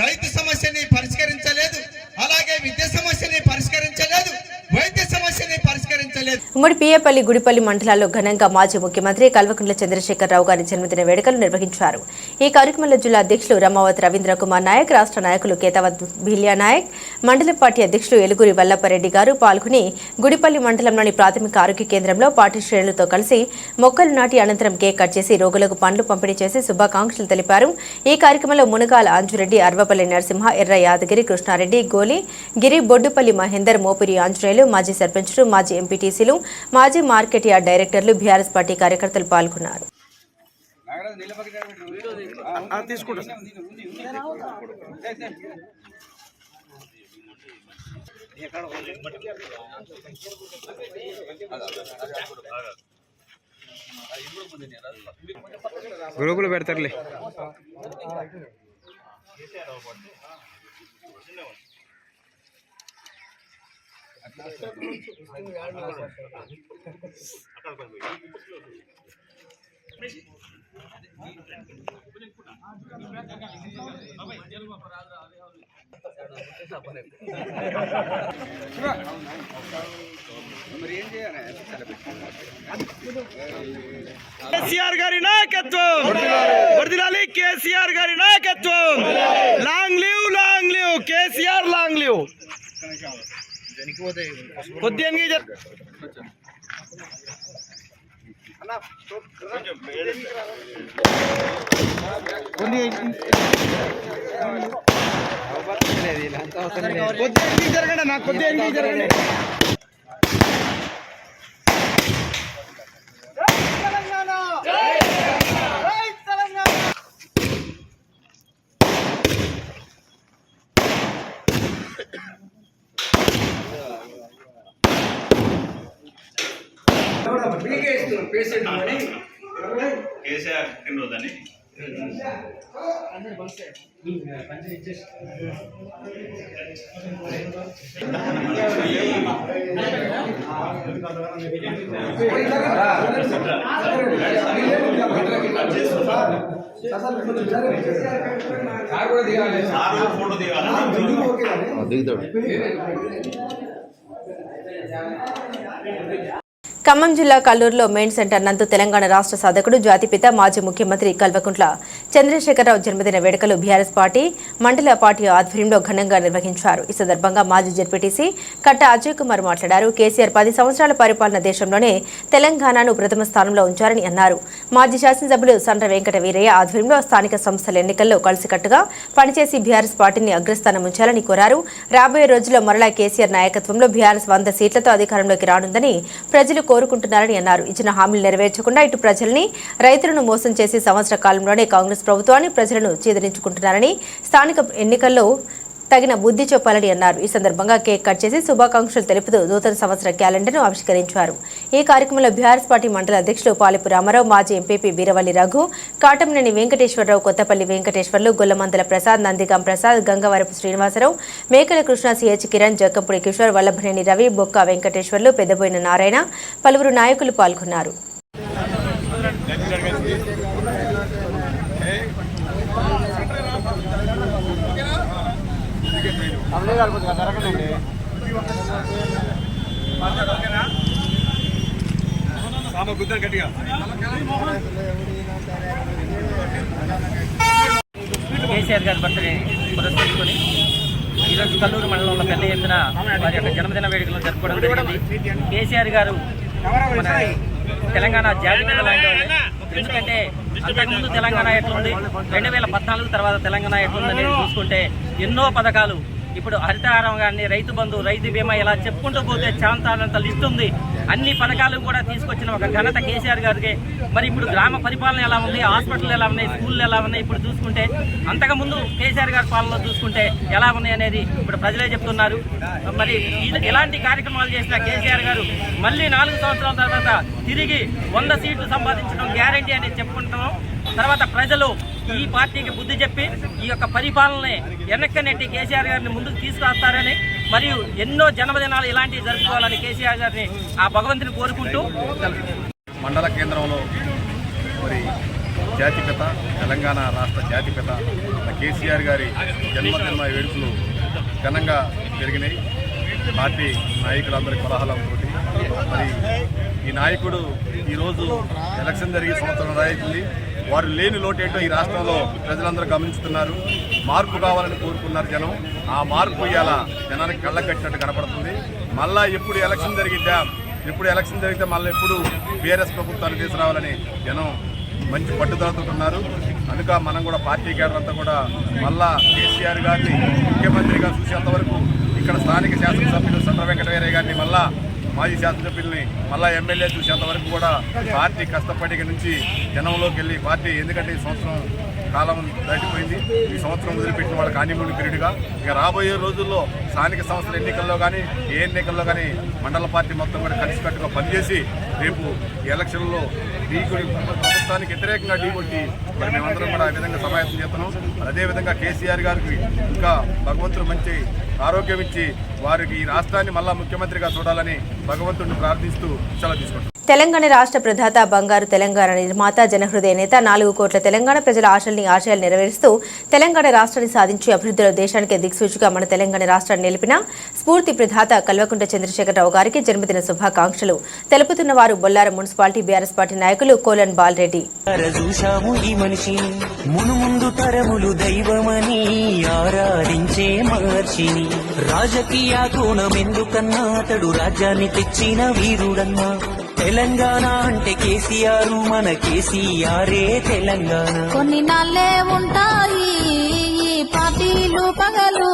రైతు సమస్యని పరిష్కరించలేదు, అలాగే విద్య సమస్యని పరిష్కరించలేదు, వైద్య సమస్యని పరిష్కరించలేదు. ఉమ్మడి పియ్యపల్లి, గుడిపల్లి మండలాల్లో ఘనంగా మాజీ ముఖ్యమంత్రి కల్వకుంట్ల చంద్రశేఖరరావు గారి జన్మదిన వేడుకలు నిర్వహించారు. ఈ కార్యక్రమంలో జిల్లా అధ్యక్షులు రమావత్ రవీంద్ర కుమార్ నాయక్, రాష్ట్ర నాయకులు కేతావత్ బిలియా నాయక్, మండల పార్టీ అధ్యక్షులు ఎలుగురి వల్లపరెడ్డి గారు పాల్గొని గుడిపల్లి మండలంలోని ప్రాథమిక ఆరోగ్య కేంద్రంలో పార్టీ శ్రేణులతో కలిసి మొక్కలు నాటి అనంతరం కేక్ కట్ చేసి రోగులకు పండ్లు పంపిణీ చేసి శుభాకాంక్షలు తెలిపారు. ఈ కార్యక్రమంలో మునగాల అంజురెడ్డి, అర్వపల్లి నరసింహ, ఎర్ర యాదగిరి, కృష్ణారెడ్డి, గోలి గిరి, బొడ్డుపల్లి మహేందర్, మోపిరి ఆంజనేయులు, మాజీ సర్పంచులు, మాజీ ఎంపీటీసీలు, మాజీ మార్కెట్ యార్డ్ డైరెక్టర్లు, బీఆర్ఎస్ పార్టీ కార్యకర్తలు పాల్గొన్నారు. గ్రూపులు పెడతారులే. కేసీఆర్ గారి నాయకత్వం వర్ధిల్లాలి, కేసీఆర్ గారి నాయకత్వం. Long live KCR, long live. కొద్దిగా జరగండి, నాకు కొద్దిగా జరగండి. కేసీఆర్ పుట్టినరోజని ఫోటో దిగాలి. ఖమ్మం జిల్లా కల్లూరులో మెయిన్ సెంటర్ నందు తెలంగాణ రాష్ట్ర సాధకుడు జాతిపిత మాజీ ముఖ్యమంత్రి కల్వకుంట్ల చంద్రశేఖరరావు జన్మదిన వేడుకలు బీఆర్ఎస్ పార్టీ మండల పార్టీ ఆధ్వర్యంలో ఘనంగా నిర్వహించారు. ఈ సందర్భంగా మాజీ జెడ్పీటీసీ కట్ట అజయ్ కుమార్ మాట్లాడారు. కేసీఆర్ 10 సంవత్సరాల పరిపాలన దేశంలోనే తెలంగాణను ప్రథమ స్థానంలో ఉంచారని అన్నారు. మాజీ శాసనసభ్యులు సండ్ర వెంకట వీరయ్య ఆధ్వర్యంలో స్థానిక సంస్థల ఎన్నికల్లో కలిసికట్టుగా పనిచేసి బీఆర్ఎస్ పార్టీని అగ్రస్థానం ఉంచాలని కోరారు. రాబోయే రోజుల్లో మరలా కేసీఆర్ నాయకత్వంలో బీఆర్ఎస్ 100 సీట్లతో అధికారంలోకి రానుందని ప్రజలు కోరుకుంటున్నారని అన్నారు. ఇచ్చిన హామీలు నెరవేర్చకుండా ఇటు ప్రజల్ని రైతులను మోసం చేసి సంవత్సర కాలంలోనే కాంగ్రెస్ ప్రభుత్వాన్ని ప్రజలను చీదరించుకుంటున్నారని స్థానిక ఎన్నికల్లో తగిన బుద్ధి చెప్పాలని అన్నారు. ఈ సందర్భంగా కేక్ కట్ చేసి శుభాకాంక్షలు తెలుపుతూ నూతన సంవత్సర క్యాలెండర్ను ఆవిష్కరించారు. ఈ కార్యక్రమంలో బీఆర్ఎస్ పార్టీ మండల అధ్యక్షులు పాలెపు రామారావు, మాజీ ఎంపీపీ వీరవల్లి రఘు, కాటంనేని వెంకటేశ్వరరావు, కొత్తపల్లి వెంకటేశ్వర్లు, గొల్లమందల ప్రసాద్, నందిగాం ప్రసాద్, గంగవరపు శ్రీనివాసరావు, మేకల కృష్ణ, సిహెచ్ కిరణ్, జక్కంపూడి కిషోర్, వల్లభనేని రవి, బొక్క వెంకటేశ్వర్లు, పెద్దబోయిన నారాయణ, పలువురు నాయకులు పాల్గొన్నారు. కేసీఆర్ గారి బర్త్డే పురస్కరించుకొని ఈరోజు కల్లూరు మండలంలో పెద్ద ఎత్తున వారి యొక్క జన్మదిన వేడుకలు జరుపుకోవడం జరిగింది. కేసీఆర్ గారు మన తెలంగాణ జాతిపిత లాంటి వాళ్ళు. ఎందుకంటే అంతకుముందు తెలంగాణ ఎట్లుంది, 2014 తర్వాత తెలంగాణ ఎట్లుందనేది చూసుకుంటే ఎన్నో పథకాలు, ఇప్పుడు హరితహారం కానీ, రైతు బంధు, రైతు బీమా, ఇలా చెప్పుకుంటూ పోతే చాంతానంత లిస్ట్ ఉంది. అన్ని పథకాలు కూడా తీసుకొచ్చిన ఒక ఘనత కేసీఆర్ గారికి. మరి ఇప్పుడు గ్రామ పరిపాలన ఎలా ఉంది, హాస్పిటల్ ఎలా ఉన్నాయి, స్కూళ్ళు ఎలా ఉన్నాయి, ఇప్పుడు చూసుకుంటే అంతకుముందు కేసీఆర్ గారి పాలనలో చూసుకుంటే ఎలా ఉన్నాయి అనేది ఇప్పుడు ప్రజలే చెప్తున్నారు. మరి ఇలాంటి కార్యక్రమాలు చేసిన కేసీఆర్ గారు మళ్ళీ 4 సంవత్సరాల తర్వాత తిరిగి 100 సీట్లు సంపాదించడం గ్యారంటీ అనేది చెప్పుకుంటున్నాం. తర్వాత ప్రజలు ఈ పార్టీకి బుద్ధి చెప్పి ఈ యొక్క పరిపాలనని వెనక్కి నెట్టి కేసీఆర్ గారిని ముందుకు తీసుకొస్తారని, మరియు ఎన్నో జన్మదినాలు ఇలాంటివి జరుపుకోవాలని కేసీఆర్ గారిని ఆ భగవంతుని కోరుకుంటూ మండల కేంద్రంలో మరి జాతిపిత, తెలంగాణ రాష్ట్ర జాతిపిత కేసీఆర్ గారి జన్మదిన వేడుకలు ఘనంగా జరిగినాయి. పార్టీ నాయకులందరి కోలాహలంతో మరి ఈ నాయకుడు ఈరోజు ఎలక్షన్ జరిగే సంవత్సరం రాయింది. వారు లేని లోటేటో ఈ రాష్ట్రంలో ప్రజలందరూ గమనిస్తున్నారు. మార్పు కావాలని కోరుకున్నారు జనం. ఆ మార్పు ఇవాళ జనానికి కళ్ళ కట్టినట్టు కనపడుతుంది. మళ్ళా ఎప్పుడు ఎలక్షన్ జరిగితే మళ్ళీ ఎప్పుడు బీఆర్ఎస్ ప్రభుత్వాన్ని తీసుకురావాలని జనం మంచి పట్టుదలతో ఉన్నారు. కనుక మనం కూడా పార్టీ కేడర్ అంతా కూడా మళ్ళా కేసీఆర్ గారిని ముఖ్యమంత్రిగా చూసేంత వరకు, ఇక్కడ స్థానిక శాసనసభ్యులు సండ్ర వెంకట వీరయ్య గారిని మళ్ళా మాజీ శాసనసభ్యుల్ని మళ్ళా ఎమ్మెల్యే చూసేంత వరకు కూడా పార్టీ కష్టపడి నుంచి జనంలోకి వెళ్ళి పార్టీ, ఎందుకంటే ఈ సంవత్సరం కాలం దాటిపోయింది. ఈ సంవత్సరం వదిలిపెట్టిన వాళ్ళకి హానీమూన్ పీరియడ్గా ఇక రాబోయే రోజుల్లో స్థానిక సంస్థల ఎన్నికల్లో కానీ, ఏ ఎన్నికల్లో కానీ మండల పార్టీ మొత్తం కూడా కలిసికట్టుగా పనిచేసి రేపు ఎలక్షన్లో ప్రభుత్వానికి వ్యతిరేకంగా ఢీకొట్టి మరి మేమందరం కూడా ఆ విధంగా సమాయత్తం చేస్తున్నాం. అదేవిధంగా కేసీఆర్ గారికి ఇంకా భగవంతుడు మంచి ఆరోగ్యం ఇచ్చి వారికి ఈ రాష్ట్రాన్ని మళ్ళా ముఖ్యమంత్రిగా చూడాలని భగవంతుడిని ప్రార్థిస్తూ సెలవు తీసుకుంటాం. తెలంగాణ రాష్ట్ర ప్రదాత, బంగారు తెలంగాణ నిర్మాత, జనహృదయ నేత, 4 కోట్ల తెలంగాణ ప్రజల ఆశయాలు నెరవేరుస్తూ తెలంగాణ రాష్ట్రాన్ని సాధించి అభివృద్ధిలో దేశానికి దిక్సూచిగా మన తెలంగాణ రాష్ట్రాన్ని నిలిపిన స్ఫూర్తి ప్రదాత కల్వకుంట్ల చంద్రశేఖరరావు గారికి జన్మదిన శుభాకాంక్షలు తెలుపుతున్న వారు బొల్లారం మున్సిపాలిటీ బీఆర్ఎస్ పార్టీ నాయకులు కోలన్ బాలరెడ్డి. తరములు దైవమని ఆరాధించే మహర్షిని, రాజకీయ కోణమెందుకన్నా అతడు రాజ్యాన్ని తెచ్చిన వీరుడన్నా. తెలంగాణ అంటే కేసీఆర్, మన కేసీఆరే తెలంగాణ. కొన్ని నాళ్ళే ఉంటాయి ఈ పార్టీలు పగలు,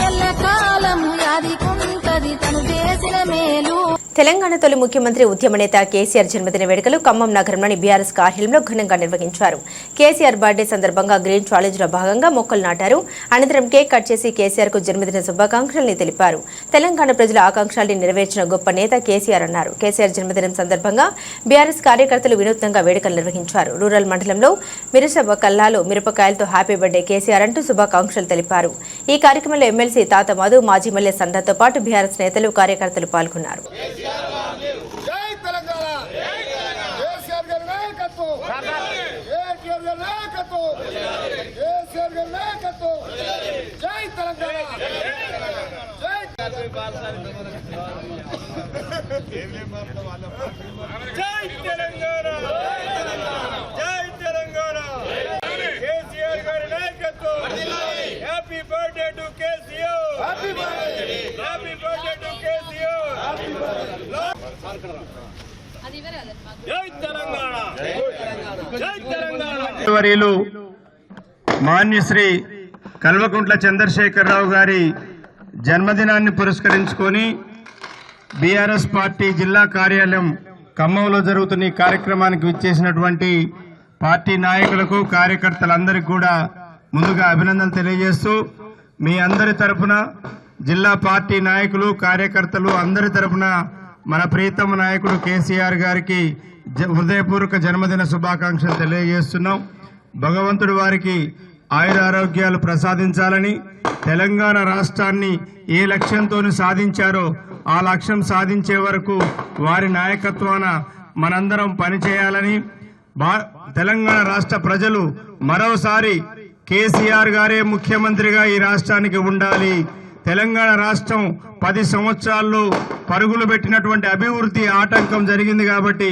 ఎల్లకాలము యాదికుంటది తను చేసిన మేలు. తెలంగాణ తొలి ముఖ్యమంత్రి ఉద్యమ నేత కేసీఆర్ జన్మదిన వేడుకలు ఖమ్మం నగరంలోని బీఆర్ఎస్ కార్యాలయంలో ఘనంగా నిర్వహించారు. కేసీఆర్ బర్త్డే సందర్భంగా గ్రీన్ ఛాలెంజ్ లో భాగంగా మొక్కలు నాటారు. అనంతరం కేక్ కట్ చేసి కేసీఆర్ కు జన్మదిన శుభాకాంక్షల్ని తెలిపారు. తెలంగాణ ప్రజల ఆకాంక్షల్ని నెరవేర్చిన గొప్ప నేత కేసీఆర్ అన్నారు. కేసీఆర్ జన్మదినం సందర్భంగా బీఆర్ఎస్ కార్యకర్తలు వినూత్నంగా వేడుకలు నిర్వహించారు. రూరల్ మండలంలో మిరసబ కల్లాలో మిరపకాయలతో హ్యాపీ బర్త్డే కేసీఆర్ అంటూ శుభాకాంక్షలు తెలిపారు. ఈ కార్యక్రమంలో ఎమ్మెల్సీ తాత మధు, మాజీ ఎమ్మెల్యే సందాతో పాటు బీఆర్ఎస్ నేతలు, కార్యకర్తలు పాల్గొన్నారు. వర్యులు మాన్యశ్రీ కల్వకుంట్ల చంద్రశేఖరరావు గారి జన్మదినాన్ని పురస్కరించుకొని బీఆర్ఎస్ పార్టీ జిల్లా కార్యాలయం ఖమ్మంలో జరుగుతున్న ఈ కార్యక్రమానికి విచ్చేసినటువంటి పార్టీ నాయకులకు, కార్యకర్తలందరికీ కూడా ముందుగా అభినందనలు తెలియజేస్తూ, మీ అందరి తరఫున జిల్లా పార్టీ నాయకులు, కార్యకర్తలు అందరి తరఫున మన ప్రీతమ నాయకుడు కేసీఆర్ గారికి హృదయపూర్వక జన్మదిన శుభాకాంక్షలు తెలియజేస్తున్నాం. భగవంతుడు వారికి ఆయురారోగ్యాలు ప్రసాదించాలని, తెలంగాణ రాష్ట్రాన్ని ఏ లక్ష్యంతో సాధించారో ఆ లక్ష్యం సాధించే వరకు వారి నాయకత్వాన మనందరం పనిచేయాలని, తెలంగాణ రాష్ట్ర ప్రజలు మరోసారి కేసీఆర్ గారే ముఖ్యమంత్రిగా ఈ రాష్ట్రానికి ఉండాలి. తెలంగాణ రాష్ట్రం 10 సంవత్సరాల్లో పరుగులు పెట్టినటువంటి అభివృద్ధి ఆటంకం జరిగింది కాబట్టి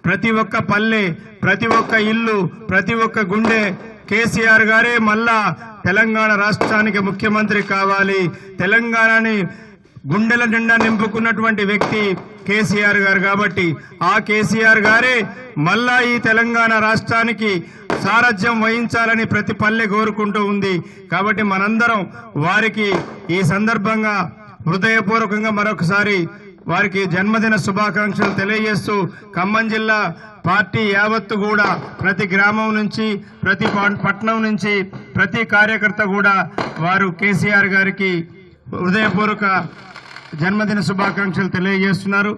ప్రతి ఒక్క పల్లె, ప్రతి ఒక్క ఇల్లు, ప్రతి ఒక్క గుండె కేసీఆర్ గారే మళ్ళా తెలంగాణ రాష్ట్రానికి ముఖ్యమంత్రి కావాలి. తెలంగాణని గుండెల నిండా నింపుకున్నటువంటి వ్యక్తి కేసీఆర్ గారు కాబట్టి ఆ కేసీఆర్ గారే మళ్ళా ఈ తెలంగాణ రాష్ట్రానికి సారథ్యం వహించాలని ప్రతి పల్లె కోరుకుంటూ ఉంది. కాబట్టి మనందరం వారికి ఈ సందర్భంగా హృదయపూర్వకంగా మరొకసారి వారికి జన్మదిన శుభాకాంక్షలు తెలియజేస్తూ, ఖమ్మం జిల్లా పార్టీ యావత్తు కూడా ప్రతి గ్రామం నుంచి, ప్రతి పట్టణం నుంచి ప్రతి కార్యకర్త కూడా వారు కేసీఆర్ గారికి హృదయపూర్వక జన్మదిన శుభాకాంక్షలు తెలియజేస్తున్నారు.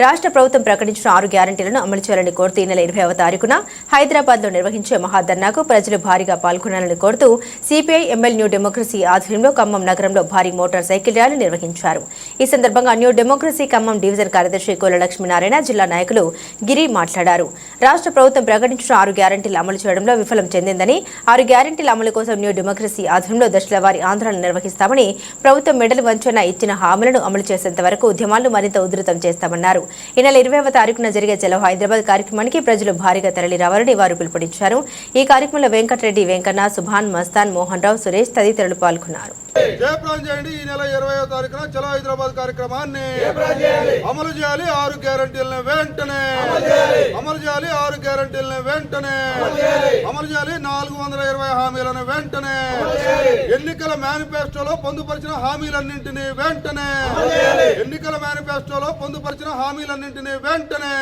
రాష్ట్ర ప్రభుత్వం ప్రకటించిన 6 గ్యారంటీలను అమలు చేయాలని కోరుతూ ఈ నెల 20వ తారీఖున హైదరాబాద్ లో నిర్వహించే మహాధర్నాకు ప్రజలు భారీగా పాల్గొనాలని కోరుతూ సిపిఐ ఎంఎల్ న్యూ డెమోక్రసీ ఆధ్వర్యంలో ఖమ్మం నగరంలో భారీ మోటార్ సైకిల్ ర్యాలీ నిర్వహించారు. ఈ సందర్భంగా న్యూ డెమోక్రసీ ఖమ్మం డివిజన్ కార్యదర్శి కోల లక్ష్మీనారాయణ, జిల్లా నాయకులు గిరి మాట్లాడారు. రాష్ట్ర ప్రభుత్వం ప్రకటించిన 6 గ్యారంటీలు అమలు చేయడంలో విఫలం చెందిందని, 6 గ్యారంటీల అమలు కోసం న్యూ డెమోక్రసీ ఆధ్వర్యంలో దశల వారీ ఆందోళన నిర్వహిస్తామని, ప్రభుత్వం మెడలు వంచన ఇచ్చిన హామీలను అమలు చేసేంత వరకు ఉద్యమాలను మరింత ఉధృతం చేస్తామన్నారు. ఈ నెల 20వ తారీఖున జరిగే చలో హైదరాబాద్ కార్యక్రమానికి ప్రజలు భారీగా తరలి రావాలని వారు పిలుపునిచ్చారు. ఈ కార్యక్రమంలో వెంకటరెడ్డి, వెంకన్న, సుభాన్, మస్తాన్, మోహన్ రావు, సురేష్ తదితరులు పాల్గొన్నారు. జయప్రదం చేయండి. ఈ నెల 20వ తారీఖున చలో హైదరాబాద్ కార్యక్రమాన్ని అమలు చేయాలి. 6 గ్యారంటీలను వెంటనే అమలు చేయాలి. 6 గ్యారంటీలను వెంటనే అమలు చేయాలి. 420 హామీలను వెంటనే, ఎన్నికల మేనిఫెస్టోలో పొందుపరిచిన హామీలన్నింటినీ వెంటనే, ఎన్నికల మేనిఫెస్టోలో పొందుపరిచిన హామీలన్నింటినీ వెంటనే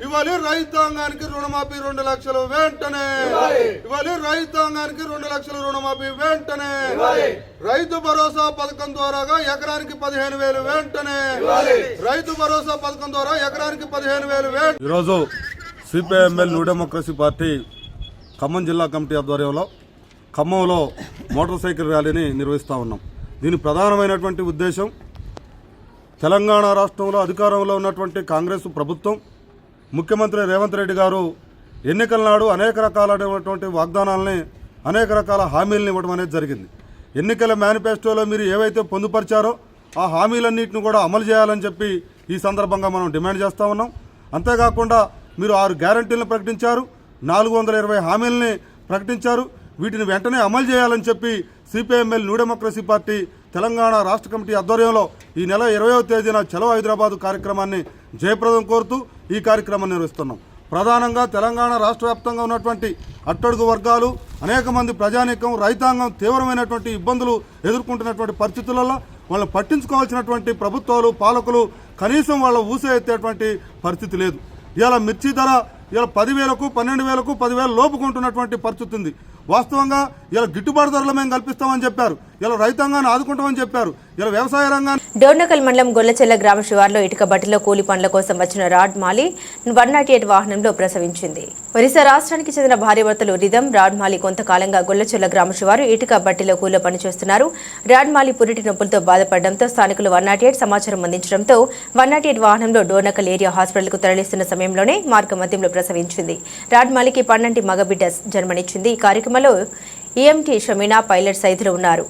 ఇవ్వాలి. రైతాంగానికి రుణమాఫీ 2 లక్షలు వెంటనే ఇవ్వాలి. రైతాంగానికి 2 లక్షల రుణమాఫీ వెంటనే. రైతు భరోసా పథకం ద్వారా ఎకరానికి 15,000 వెంటనే. రైతు భరోసా పథకం ద్వారా ఎకరానికి 15,000 వెంటనే. ఈరోజు CPIML new democracy party Khammam జిల్లా కమిటీ ఆధ్వర్యంలో ఖమ్మంలో మోటార్ సైకిల్ ర్యాలీని నిర్వహిస్తూ ఉన్నాం. దీని ప్రధానమైనటువంటి ఉద్దేశం, తెలంగాణ రాష్ట్రంలో అధికారంలో ఉన్నటువంటి కాంగ్రెస్ ప్రభుత్వం, ముఖ్యమంత్రి రేవంత్ రెడ్డి గారు ఎన్నికల నాడు అనేక రకాలైనటువంటి వాగ్దానాలని, అనేక రకాల హామీలను ఇవ్వడం అనేది జరిగింది. ఎన్నికల మేనిఫెస్టోలో మీరు ఏవైతే పొందుపరిచారో ఆ హామీలన్నింటిని కూడా అమలు చేయాలని చెప్పి ఈ సందర్భంగా మనం డిమాండ్ చేస్తూ ఉన్నాం. అంతేకాకుండా మీరు 6 గ్యారంటీలను ప్రకటించారు, 420 హామీలని ప్రకటించారు. వీటిని వెంటనే అమలు చేయాలని చెప్పి CPIML new democracy party Telangana రాష్ట్ర కమిటీ ఆధ్వర్యంలో ఈ నెల 20వ తేదీన చలో హైదరాబాద్ కార్యక్రమాన్ని జయప్రదం కోరుతూ ఈ కార్యక్రమాన్ని నిర్వహిస్తున్నాం. ప్రధానంగా తెలంగాణ రాష్ట్ర వ్యాప్తంగా ఉన్నటువంటి అట్టడుగు వర్గాలు, అనేక మంది ప్రజానీకం, రైతాంగం తీవ్రమైనటువంటి ఇబ్బందులు ఎదుర్కొంటున్నటువంటి పరిస్థితులలో వాళ్ళని పట్టించుకోవాల్సినటువంటి ప్రభుత్వాలు పాలకులు కనీసం వాళ్ళ ఊసే ఎత్తేటువంటి పరిస్థితి లేదు. ఇవాళ మిర్చి ధర ఇలా 10,000కు 12,000కు 10,000 లోపుకుంటున్నటువంటి పరిస్థితి ఉంది. వాస్తవంగా ఇలా గిట్టుబాటు ధరలు మేము కల్పిస్తామని చెప్పారు, ఇలా రైతాంగాన్ని ఆదుకుంటామని చెప్పారు, ఇలా వ్యవసాయ రంగాన్ని. డోర్నకల్ మండలం గొల్లచెల్ల గ్రామ శివార్లో ఇటుక బట్టిలో కూలి పనుల కోసం వచ్చిన రాడ్ మాలి 108 వాహనంలో ప్రసవించింది. ఒరిస్సా రాష్ట్రానికి చెందిన భార్యాభర్తలు రిధం రాడ్ మాలి కొంతకాలంగా గొల్లచెల్ల గ్రామ శివారు ఇటుక బట్టిలో కూలీలో పనిచేస్తున్నారు. రాడ్ మాలి పురిటి నొప్పులతో బాధపడడంతో స్థానికులు 108 సమాచారం అందించడంతో 108 వాహనంలో డోర్నకల్ ఏరియా హాస్పిటల్కు తరలిస్తున్న సమయంలోనే మార్గ మధ్యంలో ప్రసవించింది. రాడ్ మాలికి పన్నంటి మగబిడ్డ జన్మనిచ్చింది. ఈ కార్యక్రమంలో ఈఎంటీ షమీనా పైలట్ సైతులు ఉన్నారు.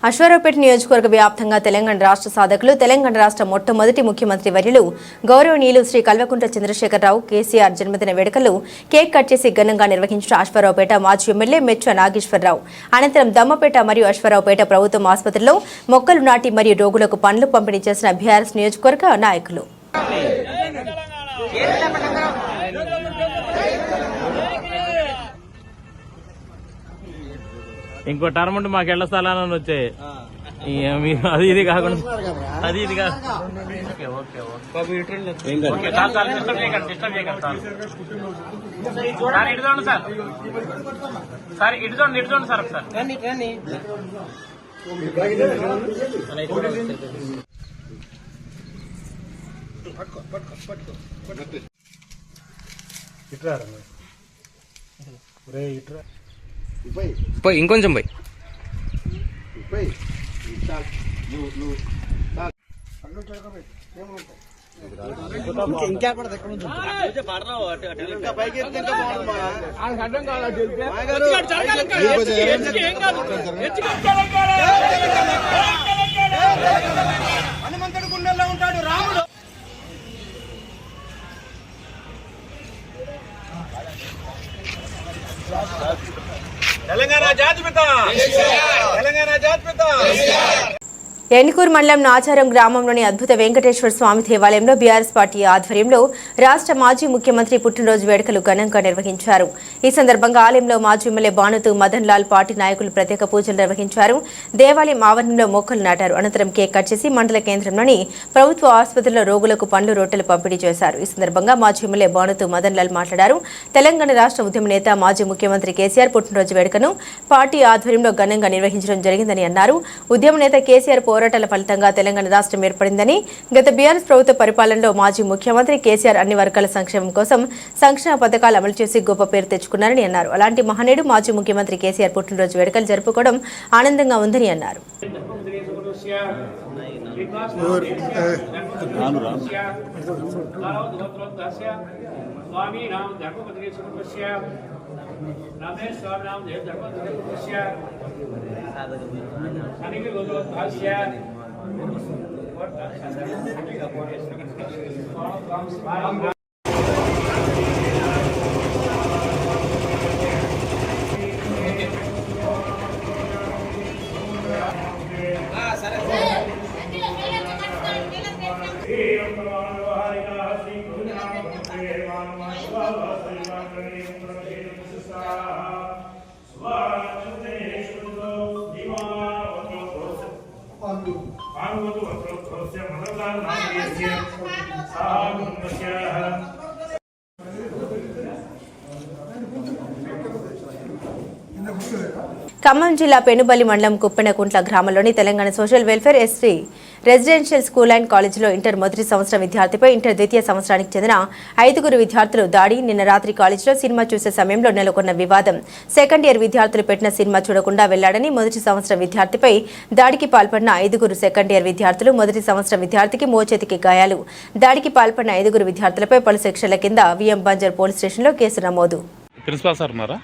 అశ్వారావుపేట నియోజకవర్గ వ్యాప్తంగా తెలంగాణ రాష్ట్ర సాధకులు తెలంగాణ రాష్ట్ర మొట్టమొదటి ముఖ్యమంత్రి వర్యులు గౌరవనీయులు శ్రీ కల్వకుంట్ల చంద్రశేఖరరావు కేసీఆర్ జన్మదిన వేడుకలు కేక్ కట్ చేసి ఘనంగా నిర్వహించిన అశ్వారావుపేట మాజీ ఎమ్మెల్యే మెచ్చ నాగేశ్వరరావు అనంతరం దమ్మపేట మరియు అశ్వారావుపేట ప్రభుత్వం ఆసుపత్రిలో మొక్కలు నాటి మరియు రోగులకు పండ్లు పంపిణీ చేసిన బీఆర్ఎస్ నియోజకవర్గ నాయకులు. ఇంకో టర్మ్ ఉంటే మాకు ఎళ్ల స్థలాన్ని వచ్చే అది ఇది కాకుండా అది ఇది కాదు. సార్ ఇటు చూడండి సార్ ఒకసారి. ఇంకొంచెం పోయి హనుమంతుడు గుండెల్లో ఉంటాడు రాముడు. తెలంగాణ జాతిపిత తెలంగాణ జాతిపిత. ఎన్నికూరు మండలం నాచారం గ్రామంలోని అద్భుత వెంకటేశ్వర స్వామి దేవాలయంలో బీఆర్ఎస్ పార్టీ ఆధ్వర్యంలో రాష్ట్ర మాజీ ముఖ్యమంత్రి పుట్టినరోజు వేడుకలు ఘనంగా నిర్వహించారు. ఈ సందర్భంగా ఆలయంలో మాజీ ఎమ్మెల్యే బానుతు మదన్ లాల్ పార్టీ నాయకులు ప్రత్యేక పూజలు నిర్వహించారు. దేవాలయం ఆవరణంలో మొక్కలు నాటారు. అనంతరం కేక్ కట్ చేసి మండల కేంద్రంలోని ప్రభుత్వ ఆసుపత్రిలో రోగులకు పండ్లు రొట్టెలు పంపిణీ చేశారు. ఈ సందర్భంగా మాజీ ఎమ్మెల్యే బానుతు మదన్ లాల్ మాట్లాడారు. తెలంగాణ రాష్ట్ర ఉద్యమ నేత మాజీ ముఖ్యమంత్రి కేసీఆర్ పుట్టినరోజు వేడుకను పార్టీ ఆధ్వర్యంలో ఘనంగా నిర్వహించడం జరిగిందని అన్నారు. ఉద్యమ నేత కేసీఆర్ పోరాటాల ఫలితంగా తెలంగాణ రాష్ట్రం ఏర్పడిందని, గత బీఆర్ఎస్ ప్రభుత్వ పరిపాలనలో మాజీ ముఖ్యమంత్రి కేసీఆర్ అన్ని వర్గాల సంక్షేమం కోసం సంక్షేమ పథకాలు అమలు చేసి గొప్ప పేరు తెచ్చుకున్నారని అన్నారు. అలాంటి మహనీయుడు మాజీ ముఖ్యమంత్రి కేసీఆర్ పుట్టినరోజు వేడుకలు జరుపుకోవడం ఆనందంగా ఉందని అన్నారు. ఖమ్మం జిల్లా పెనుబల్లి మండలం కుప్పెనకుంట్ల గ్రామంలోని Telangana social welfare SC residential school and కాలేజీలో ఇంటర్ మొదటి సంవత్సరం విద్యార్థిపై ఇంటర్ ద్వితీయ సంవత్సరానికి చెందిన 5 విద్యార్థులు దాడి. నిన్న రాత్రి కాలేజీలో సినిమా చూసే సమయంలో నెలకొన్న వివాదం. సెకండ్ ఇయర్ విద్యార్థులు పెట్టిన సినిమా చూడకుండా వెళ్లాడని మొదటి సంవత్సరం విద్యార్థిపై దాడికి పాల్పడిన 5 సెకండ్ ఇయర్ విద్యార్థులు. మొదటి సంవత్సరం విద్యార్థికి మోచేతికి గాయాలు. దాడికి పాల్పడిన 5 విద్యార్థులపై పలు సెక్షన్ల కింద విఎం బంజర్ పోలీస్ స్టేషన్లో కేసు నమోదు. ప్రిన్సిపాల్ సార్ ఉన్నారా?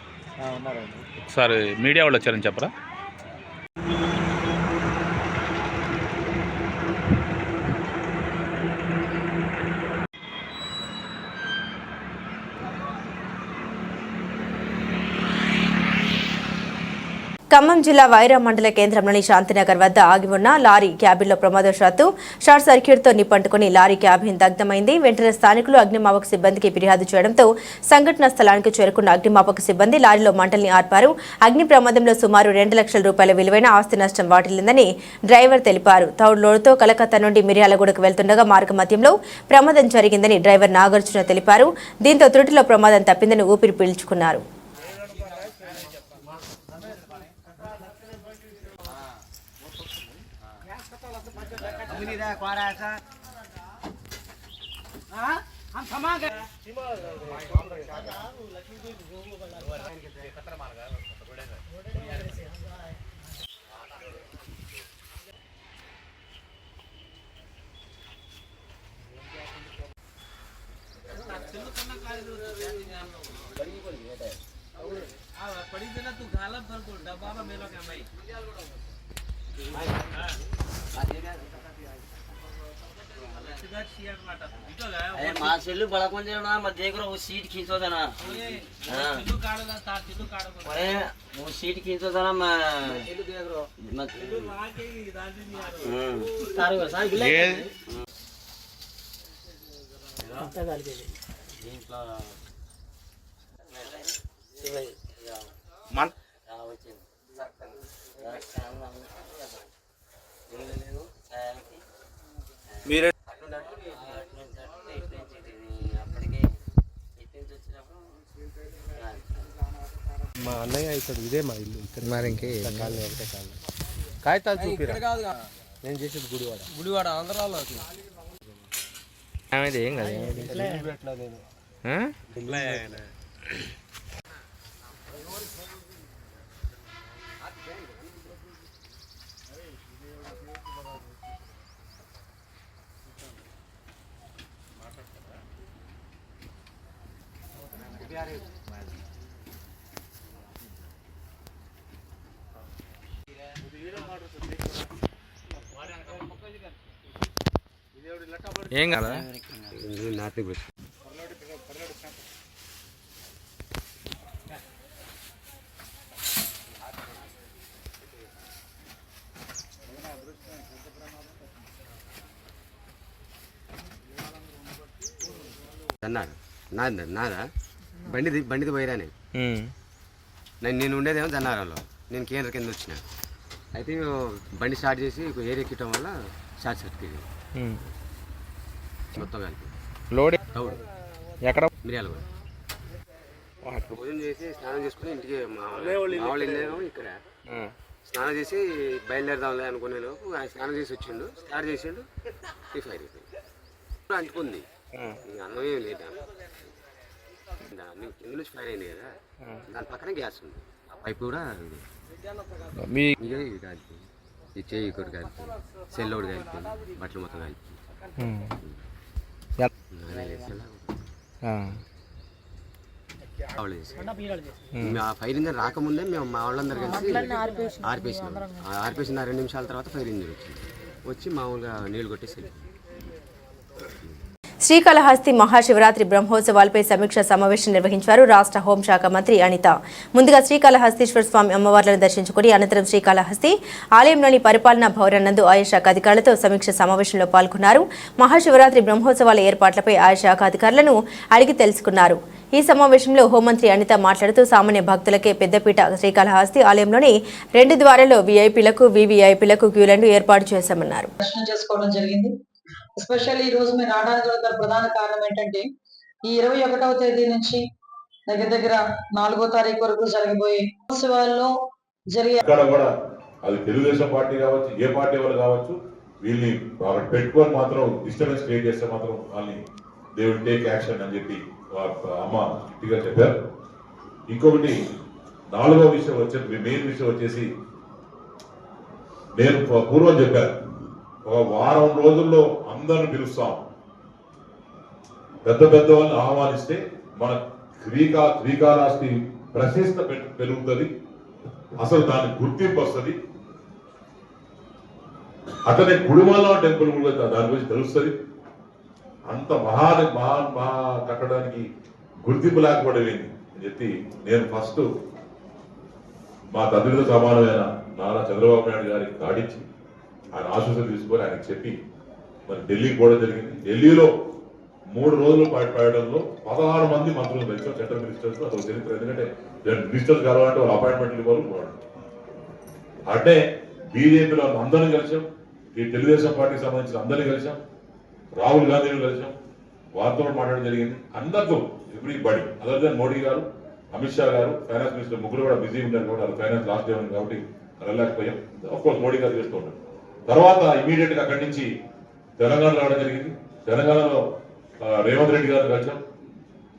ఒకసారి మీడియా వాళ్ళు వచ్చారని చెప్పరా? ఖమ్మం జిల్లా వైరా మండల కేంద్రంలోని శాంతినగర్ వద్ద ఆగి ఉన్న లారీ క్యాబిన్లో ప్రమాదవశాత్తు షార్ట్ సర్క్యూట్తో నిప్పంటుకుని లారీ క్యాబిన్ దగ్ధమైంది. వెంటనే స్థానికులు అగ్నిమాపక సిబ్బందికి ఫిర్యాదు చేయడంతో సంఘటనా స్థలానికి చేరుకున్న అగ్నిమాపక సిబ్బంది లారీలో మంటల్ని ఆర్పారు. అగ్ని ప్రమాదంలో సుమారు 2 లక్షల రూపాయల విలువైన ఆస్తి నష్టం వాటిల్లిందని డ్రైవర్ తెలిపారు. తౌడు లోడుతో కలకత్తా నుండి మిర్యాలగూడకు వెళ్తుండగా మార్గ మధ్యంలో ప్రమాదం జరిగిందని డ్రైవర్ నాగార్జున తెలిపారు. దీంతో త్రుటిలో ప్రమాదం తప్పిందని ఊపిరి పీల్చుకున్నారు. हम क्षमा कर पड़ी ना तू गाला भर को डब्बा में मेलो क्या भाई माँ सेलू बड़ा कौन जाना मत देख रहा वो सीट खींचो था ना चिल्लू काढ़ो ना तार चिल्लू काढ़ो अरे वो सीट खींचो था ना मैं चिल्लू देख रहा मत चिल्लू वहाँ के राजी नहीं आ रहा तारो का साइड ये आता गाल के मन మీరే మా అన్నయ్య ఇక్కడ ఇదే మా ఇల్లు ఇక్కడ మరి ఇంకే కాలనీ ఒకటే కాలనీ కాగితాలు చూపిరా నేను చేసేది గుడివాడ ఆంధ్రాలో ఏం కదా ఏం కదా నాటి నాదా బండిది పోయిరానే నేను ఉండేదేమో జన్నారంలో నేను కేంద్ర కింద వచ్చిన అయితే బండి స్టార్ట్ చేసి ఏరియా ఎక్కడం వల్ల షార్ట్ సర్క్యూట్ మొత్తం కలిపి లోడ్ ఎక్కడ మిర్యాలగూడ భోజనం చేసి స్నానం చేసుకుని ఇంటికి మా వాళ్ళు వెళ్ళాము ఇక్కడ స్నానం చేసి బయలుదేరదాంలే అనుకునే లోపు ఆయన స్నానం చేసి వచ్చిండు స్టార్ట్ చేసిండు ఈ ఫైర్ అయిపోయింది అంటుకుంది అన్నం ఏమి లేదా కింద నుంచి ఫైర్ అయింది కదా దాని పక్కన గ్యాస్ ఉంది ఆ పైప్ కూడా కాలిపోయింది ఈ చేయి ఇక్కడ కాలిపోయింది సెల్ ఒకటి కాలిపోయింది బట్టలు మొత్తం కాలిపోయింది ఫైర్ ఇంజన్ రాకముందే మేము మా వాళ్ళందరూ కలిసి ఆర్పేసినాం ఆర్పేసిన 2 నిమిషాల తర్వాత ఫైర్ ఇంజన్ వచ్చి మామూలుగా నీళ్లు కొట్టేసి శ్రీకాళహస్తి మహాశివరాత్రి బ్రహ్మోత్సవాలపై సమీక్ష సమావేశం నిర్వహించారు రాష్ట్ర హోంశాఖ మంత్రి అనిత. ముందుగా శ్రీకాళహస్తీశ్వర స్వామి అమ్మవార్లను దర్శించుకుని అనంతరం శ్రీకాళహస్తి ఆలయంలోని పరిపాలనా భవనం నందు ఆయా శాఖ అధికారులతో సమీక్ష సమావేశంలో పాల్గొన్నారు. మహాశివరాత్రి బ్రహ్మోత్సవాల ఏర్పాట్లపై ఆయా శాఖ అధికారులను అడిగి తెలుసుకున్నారు. ఈ సమావేశంలో హోంమంత్రి అనిత మాట్లాడుతూ సామాన్య భక్తులకే పెద్దపీట శ్రీకాళహస్తి ఆలయంలోని 2 ద్వారాల్లో వీఐపీలకు వీవీఐపీలకు క్యూలైన్లు ఏర్పాటు చేశామన్నారు. ఎస్పెషల్లీ ఈ రోజు మీరు రావడానికి గల ప్రధాన కారణం ఏంటంటే ఈ 21వ తేదీ నుంచి దగ్గర 4వ తారీఖు వరకు జరగబోయే ఉత్సవాల్లో జరిగే కూడా అది తెలుగుదేశం పార్టీ కావచ్చు ఏ పార్టీ వాళ్ళు కావచ్చు వీళ్ళని పెట్టుకొని మాత్రం డిస్టర్బెన్స్ క్రియేట్ చేస్తే మాత్రం వాళ్ళని దే విల్ టేక్ యాక్షన్ అని చెప్పి అమ్మ గట్టిగా చెప్పారు. ఇంకొకటి 4వ విషయం మెయిన్ విషయం వచ్చేసి నేను పూర్వం చెప్పాను ఒక వారం రోజుల్లో అందరిని పిలుస్తాం పెద్ద వాళ్ళని ఆహ్వానిస్తే మన శ్రీకాళహస్తి ప్రశస్త పెరుగుతుంది అసలు దాని గుర్తింపు వస్తుంది అతని కుడుమల టెంపుల్ కూడా దాని గురించి తెలుస్తుంది అంత మహా కట్టడానికి గుర్తింపు లేకపోవడం ఏంటి అని చెప్పి నేను ఫస్ట్ మా తండ్రితో సమానమైన నారా చంద్రబాబు నాయుడు గారికి కాడించి ఆయన ఆశీస్సులు తీసుకొని ఆయనకు చెప్పి మరి ఢిల్లీకి పోవడం జరిగింది. ఢిల్లీలో 3 రోజులు పాడడంలో 16 మంది మంత్రులు కలిసాం, సెంట్రల్ మినిస్టర్స్. అసలు చరిత్ర, ఎందుకంటే మినిస్టర్స్ కలవాలంటే వాళ్ళు అపాయింట్మెంట్లు ఇవ్వాలి. అంటే బీజేపీలో అందరినీ కలిసాం, ఈ తెలుగుదేశం పార్టీకి సంబంధించిన అందరినీ కలిసాం, రాహుల్ గాంధీని కలిసాం, వారితో మాట్లాడడం జరిగింది. అందరితో ఎవ్రీబడి అదర్ దెన్ మోడీ గారు, అమిత్ షా గారు, ఫైనాన్స్ మినిస్టర్ ముగ్గురు కూడా బిజీ ఉన్నారు కాబట్టి అది ఫైనాన్స్ లాస్ట్ డే ఉంది కాబట్టి వెళ్ళలేకపోయాం. ఆఫ్కోర్స్ మోడీ గారు చేస్తూ ఉంటారు. తర్వాత ఇమీడియట్ గా అక్కడి నుంచి తెలంగాణలో రావడం జరిగింది. తెలంగాణలో రేవంత్ రెడ్డి గారు కలిసాం,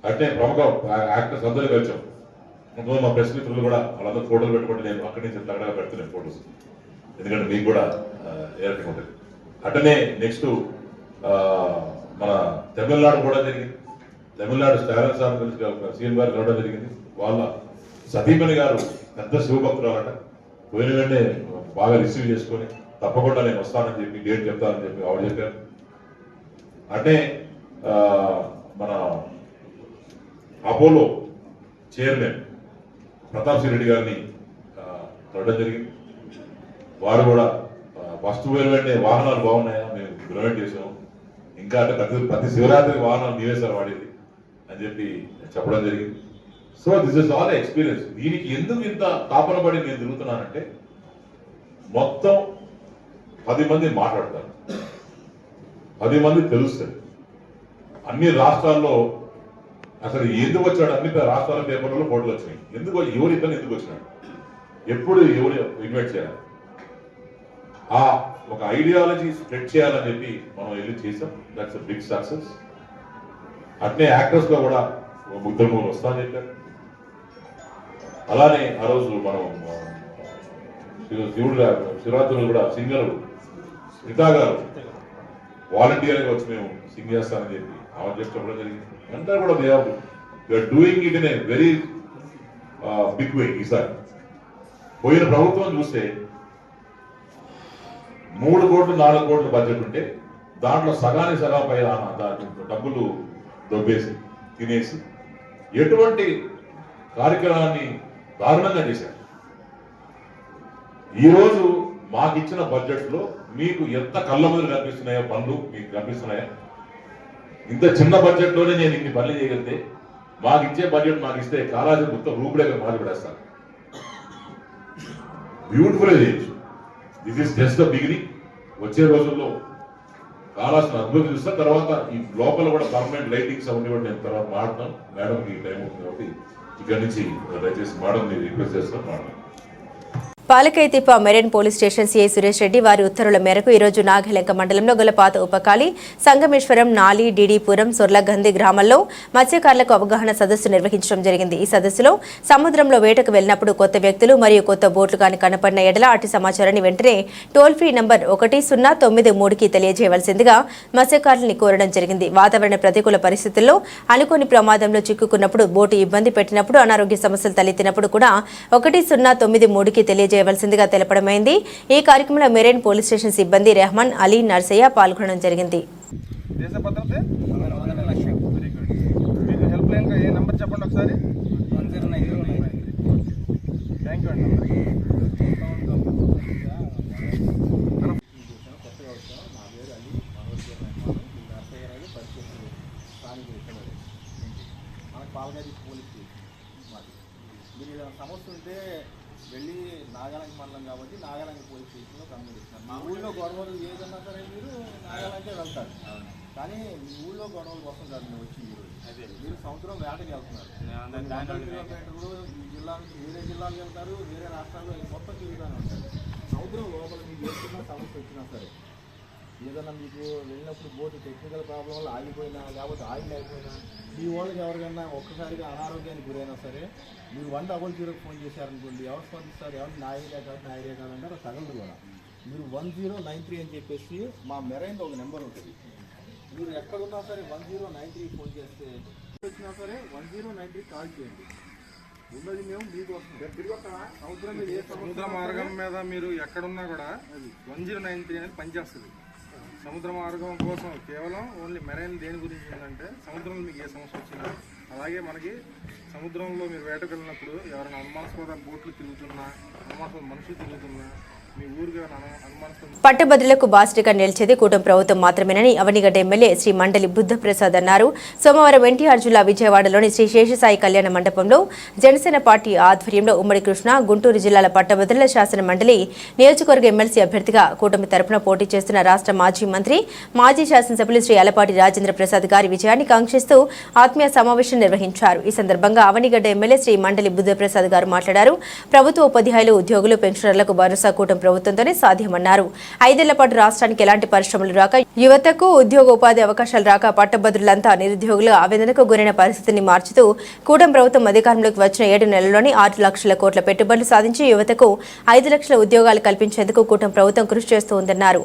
అట్నే ప్రముఖ యాక్టర్స్ అందరూ కలిసాం. మా ప్రెస్ మిత్రులు కూడా వాళ్ళందరూ ఫోటోలు పెట్టుకుంటే నేను అక్కడి నుంచి తగ్గగా పెడుతున్నాను ఫోటోస్, ఎందుకంటే మీకు కూడా ఏర్పడి ఉంటుంది. అట్టనే నెక్స్ట్ మన తమిళనాడు కూడా జరిగింది. తమిళనాడు స్టాలిన్ సార్ కలిసి సీఎం గారు రావడం జరిగింది. వాళ్ళ సతీమణి గారు పెద్ద శివభక్తురాలట. పోయిన వెంటనే బాగా రిసీవ్ చేసుకొని తప్పకుండా నేను వస్తానని చెప్పి డేట్ చెప్తానని చెప్పి ఆవిడ చెప్పారు. అంటే మన అపోలో చైర్మన్ ప్రతాప్ సింగ్ రెడ్డి గారిని చూడడం జరిగింది. వారు కూడా ఫస్ట్ వెంటనే వాహనాలు బాగున్నాయా, మేము గ్రౌండ్ చేసాము, ఇంకా అంటే ప్రతి శివరాత్రి వాహనాలు మీవే సార్ వాడేది అని చెప్పి చెప్పడం జరిగింది. So this is all experience. దీనికి ఎందుకు ఇంత తాపన పడి నేను తిరుగుతున్నానంటే, మొత్తం 10 మంది మాట్లాడతారు, 10 మంది తెలుస్తుంది. అన్ని రాష్ట్రాల్లో అసలు ఎందుకు వచ్చాడు, అన్ని రాష్ట్రాల పేపర్లలో ఫోటోలు వచ్చినాయి. ఎందుకు ఎవరు ఇతను ఎందుకు వచ్చినాడు, ఎప్పుడు ఎవరు ఇన్వైట్ చేయాలి, ఆ ఒక ఐడియాలజీ స్ప్రెడ్ చేయాలని చెప్పి మనం వెళ్ళి చేసాం. That's a big success. అట్నే యాక్టర్స్ లో కూడా 3 వస్తా అని చెప్పారు. అలానే ఆ రోజు మనం శివరాత్రులు కూడా సింగర్ స్మితా గారు వాలంటీర్గా వచ్చి మేము సింగ్ చేస్తానని చెప్పి ఆమె చెప్పడం జరిగింది. అంతా కూడా we are doing it in a very big way. ఈసారి పోయిన ప్రభుత్వం చూస్తే 3 కోట్లు 4 కోట్ల బడ్జెట్ ఉంటే దాంట్లో సగానికి సగం పై డబ్బులు దొబ్బేసి తినేసి ఎటువంటి కార్యక్రమాన్ని దారుణంగా చేశారు. ఈరోజు మాకు ఇచ్చిన బడ్జెట్ లో మీకు ఎంత కళ్ళ ముందు కనిపిస్తున్నాయో పనులు మీకు కనిపిస్తున్నాయా? ఇంత చిన్న బడ్జెట్ లోనే నేను ఇన్ని పనులు చేయగలిగితే, మాకు ఇచ్చే బడ్జెట్ మాకు ఇస్తే కాలాజీ మొత్తం రూపురేఖ మార్చి పడేస్తాను. బ్యూటిఫుల్ చేయొచ్చు. This is just the beginning. వచ్చే రోజుల్లో కావాల్సిన అభివృద్ధి చూస్తా. తర్వాత ఈ లోపల కూడా పర్మనెంట్ లైటింగ్స్ అవన్నీ కూడా నేను తర్వాత మాట్లాడతాను. మేడంకి టైం అవుతుంది కాబట్టి ఇక్కడి నుంచి దయచేసి మేడం రిక్వెస్ట్ చేస్తాను. మాట్లాడతాను. Palakayatippa marine police station CI Suresh Reddy వారి ఉత్తర్వుల మేరకు ఈరోజు నాగలెంక మండలంలో గల పాత ఉపకాళి, సంగమేశ్వరం, నాలి, డిడిపురం, సొర్లగంది గ్రామాల్లో మత్స్యకారులకు అవగాహన సదస్సు నిర్వహించడం జరిగింది. ఈ సదస్సులో సముద్రంలో వేటకు వెళ్లినప్పుడు కొత్త వ్యక్తులు మరియు కొత్త బోట్లు కానీ కనపడిన ఎడల అటు సమాచారాన్ని వెంటనే టోల్ ఫ్రీ నంబర్ 1093కి తెలియజేయవలసిందిగా మత్స్యకారులని కోరడం జరిగింది. వాతావరణ ప్రతికూల పరిస్థితుల్లో అనుకోని ప్రమాదంలో చిక్కుకున్నప్పుడు, బోటు ఇబ్బంది పెట్టినప్పుడు, అనారోగ్య సమస్యలు తలెత్తినప్పుడు కూడా 1093కి తెలియజేయవలసిందిగా తెలపడమైంది. ఈ కార్యక్రమంలో మెరైన్ పోలీస్ స్టేషన్ సిబ్బంది రెహమాన్, అలీ, నర్సయ్య పాల్గొనడం జరిగింది. దేశ భద్రతే మీకు హెల్ప్ లైన్ ఏ నెంబర్ చెప్పండి ఒకసారి. 1093. థ్యాంక్ యూ అండి. సమస్య ఉంటే వెళ్ళి నాగాలంక మండలం కాబట్టి నాగాలంక పోలీస్ స్టేషన్లో కంప్లైంట్ ఇస్తున్నారు. మా ఊళ్ళో గొడవలు ఏదన్నా సరే మీరు నాగాలంకే వెళ్తారు, కానీ మీ ఊళ్ళో గొడవల కోసం కాదు మీరు వచ్చి మీరు సముద్రం వేటకి వెళ్తున్నారు. కిలోమీటర్లు ఈ జిల్లా నుంచి వేరే జిల్లాలకు వెళ్తారు, వేరే రాష్ట్రాల్లో మొత్తం తిరుగుతూనే ఉంటారు. సముద్రం లోపల మీకు ఏదైనా సమస్య వచ్చినా సరే, ఏదన్నా మీకు వెళ్ళినప్పుడు బోటు టెక్నికల్ ప్రాబ్లం వల్ల ఆగిపోయినా, లేకపోతే ఆయిల్ అయిపోయినా, మీ వాళ్ళకి ఎవరికైనా ఒక్కసారిగా అనారోగ్యానికి గురైనా సరే మీరు 100 ఫోన్ చేశారనుకోండి, ఎవరు స్పందిస్తారు? ఎవరు నా ఏరియా కాదు నా ఏరియా కాదంటారు, తగలదు కూడా. మీరు 1093 అని చెప్పేసి మా మెరైన్లో ఒక నెంబర్ ఉంటుంది. మీరు ఎక్కడున్నా సరే 1093 ఫోన్ చేస్తే వచ్చినా సరే 1093 కాల్ చేయండి. ఉన్నది మేము మీకోసం. సముద్రం మీద సముద్ర మార్గం మీద మీరు ఎక్కడున్నా కూడా 1093 అనేది పనిచేస్తుంది. సముద్ర మార్గం కోసం కేవలం ఓన్లీ మెరైన్ దేని గురించి ఏంటంటే, సముద్రంలో మీకు ఏ సమస్య వచ్చిందో అలాగే మనకి సముద్రంలో మీరు వేటకు వెళ్ళినప్పుడు ఎవరైనా అనుమానాస్పద బోట్లు తిరుగుతున్నా, అనుమానాస్పద మనుషులు తిరుగుతున్నా, మీ ఊరికి అనుమానాస్పద పట్టభద్రులకు బాస్టిగా నిలిచేది కూటమి ప్రభుత్వం మాత్రమేనని అవనిగడ్డ ఎమ్మెల్యే శ్రీ మండలి బుద్ధప్రసాద్ అన్నారు. సోమవారం ఎన్టీఆర్ జిల్లా విజయవాడలోని శ్రీ శేషసాయి కళ్యాణ మండపంలో జనసేన పార్టీ ఆధ్వర్యంలో ఉమ్మడి కృష్ణా, గుంటూరు జిల్లాల పట్టభద్రుల శాసన మండలి నియోజకవర్గ ఎమ్మెల్సీ అభ్యర్థిగా కూటమి తరపున పోటీ చేస్తున్న రాష్ట్ర మాజీ మంత్రి, మాజీ శాసనసభ్యులు శ్రీ అలపాటి రాజేంద్ర ప్రసాద్ గారి విజయాన్ని కాంక్షిస్తూ ఆత్మీయ సమావేశం నిర్వహించారు. ఈ సందర్భంగా అవనిగడ్డ ఎమ్మెల్యే శ్రీ మండలి బుద్ధప్రసాద్ గారు మాట్లాడారు. ప్రభుత్వ ఉపాధ్యాయులు, ఉద్యోగులు, పెన్షనర్లకు భరోసా కూటమి ప్రభుత్వంతోనే సాధ్యమన్నారు. 5 ఏళ్ల పాటు రాష్ట్రానికి ఎలాంటి పరిశ్రమలు రాక, యువతకు ఉద్యోగ ఉపాధి అవకాశాలు రాక పట్టభద్రులంతా నిరుద్యోగులు ఆవేదనకు గురైన పరిస్థితిని మార్చుతూ కూటమి ప్రభుత్వం అధికారంలోకి వచ్చిన 7 నెలల్లోనే 6 లక్షల కోట్ల పెట్టుబడులు సాధించి యువతకు 5 లక్షల ఉద్యోగాలు కల్పించేందుకు కూటమి ప్రభుత్వం కృషి చేస్తూ ఉందన్నారు.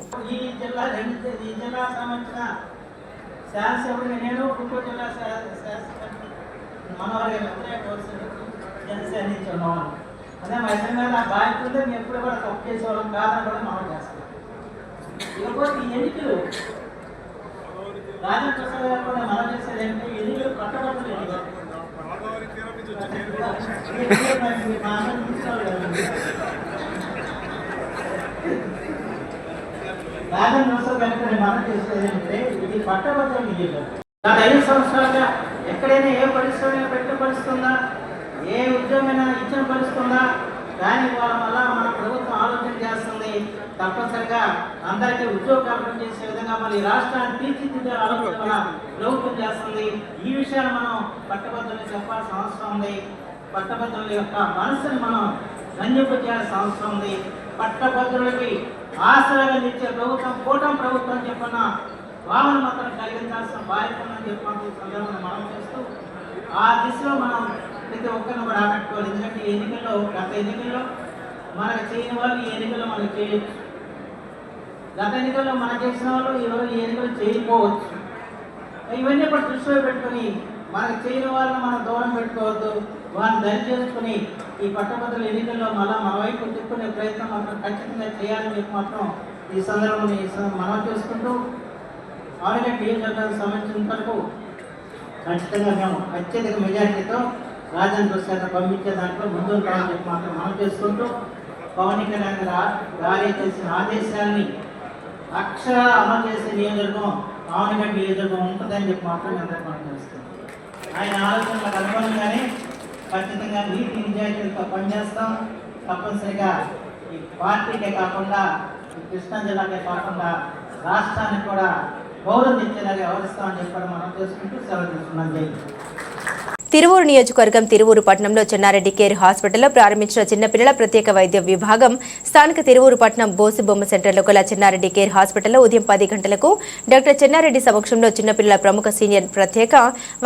అదే మా ఇద్దరి మీద నా బాధ్యత ఉంటే మేము ఎప్పుడు కూడా తప్పు చేసేవాళ్ళం కాదని కూడా మనం చేస్తాం. ఇకపోతే ఈ ఎన్నికలు రాజేంద్ర ప్రసాద్ గారు కూడా మనం చేసేది ఏంటంటే ఎన్నికలు పట్టబడుతుంది. రాజేంద్ర ప్రసాద్ గారు మనం చేసేది ఏంటంటే ఇది పట్టబడుతున్న ఎన్నికలు. గత 5 సంవత్సరాలుగా ఎక్కడైనా ఏ పరిశ్రమ పెట్టబడుతుందా, ఏ ఉద్యోగమైనా ఇచ్చిన పరిస్థితుందా, కానీ వల్ల మన ప్రభుత్వం ఆలోచన చేస్తుంది. తప్పనిసరిగా అందరికీ ఉద్యోగ కల్పన చేసే విధంగా మన రాష్ట్రాన్ని తీర్చిదిద్దే ఆలోచన ప్రభుత్వం చేస్తుంది. ఈ విషయాన్ని మనం పట్టభద్రులకు చెప్పాల్సిన అవసరం ఉంది. పట్టభద్రుల యొక్క మనసుని మనం ధన్యపరిచాల్సిన అవసరం ఉంది. పట్టభద్రులకి ఆశ్రయంగా నిచ్చే ప్రభుత్వం కూటమి ప్రభుత్వం చెప్పిన భావన మాత్రం కలిగించాల్సిన బాధ్యత ఉందని చెప్పి సందర్భంగా మనం చేస్తూ ఆ దిశలో మనం ప్రతి ఒక్కరిని కూడా ఆకట్టుకోవాలి. ఎందుకంటే ఎన్నికల్లో గత ఎన్నికల్లో మనకు చేయని వాళ్ళు ఈ ఎన్నికల్లో మనకు చేయొచ్చు, గత ఎన్నికల్లో మనం చేసిన వాళ్ళు ఈరోజు ఈ ఎన్నికలు చేయకపోవచ్చు. ఇవన్నీ కూడా దృష్టిలో పెట్టుకుని మనకు చేయని వాళ్ళని మనం దూరం పెట్టుకోవద్దు, వాళ్ళని దరి చేసుకుని ఈ పట్టభద్రుల ఎన్నికల్లో మళ్ళీ మన వైపు తిప్పుకునే ప్రయత్నం మాత్రం ఖచ్చితంగా చేయాలని చెప్పి మాత్రం ఈ సందర్భంలో మనం చేసుకుంటూ ఆల్రెడీ నియోజకవర్గానికి సంబంధించిన వరకు ఖచ్చితంగా మేము అత్యధిక మెజార్టీతో రాజేంద్ర ప్రసాద్ పంపించే దాంట్లో ముందుంటామని చెప్పి మాత్రం మనం చేసుకుంటూ పవన్ కళ్యాణ్ గారి చేసిన ఆదేశాన్ని అక్షరాలు అమలు చేసే నియోజకవర్గం పవన్ నియోజకవర్గం ఉంటుందని చెప్పి మాత్రం అందరూ మనం చేస్తాం. ఆయన ఆలోచనలకు అనుగుణంగానే ఖచ్చితంగా నీతి నిజాయితీలతో పనిచేస్తాం. తప్పనిసరిగా ఈ పార్టీకే కాకుండా ఈ కృష్ణా జిల్లాకే కాకుండా రాష్ట్రానికి కూడా గౌరవం ఇచ్చేలాగా వ్యవహరిస్తామని చెప్పడం మనం చేసుకుంటూ సెలవు తీసుకున్నాం. జై తిరువూరు నియోజకవర్గం తిరువూరు పట్టణంలో చెన్నారెడ్డి కేర్ హాస్పిటల్లో ప్రారంభించిన చిన్నపిల్లల ప్రత్యేక వైద్య విభాగం స్థానిక తిరువూరు పట్టణం బోసిబొమ్మ సెంటర్లో గల చెన్నారెడ్డి కేర్ హాస్పిటల్లో ఉదయం 10 గంటలకు డాక్టర్ చెన్నారెడ్డి సమక్షంలో చిన్నపిల్లల ప్రముఖ సీనియర్ ప్రత్యేక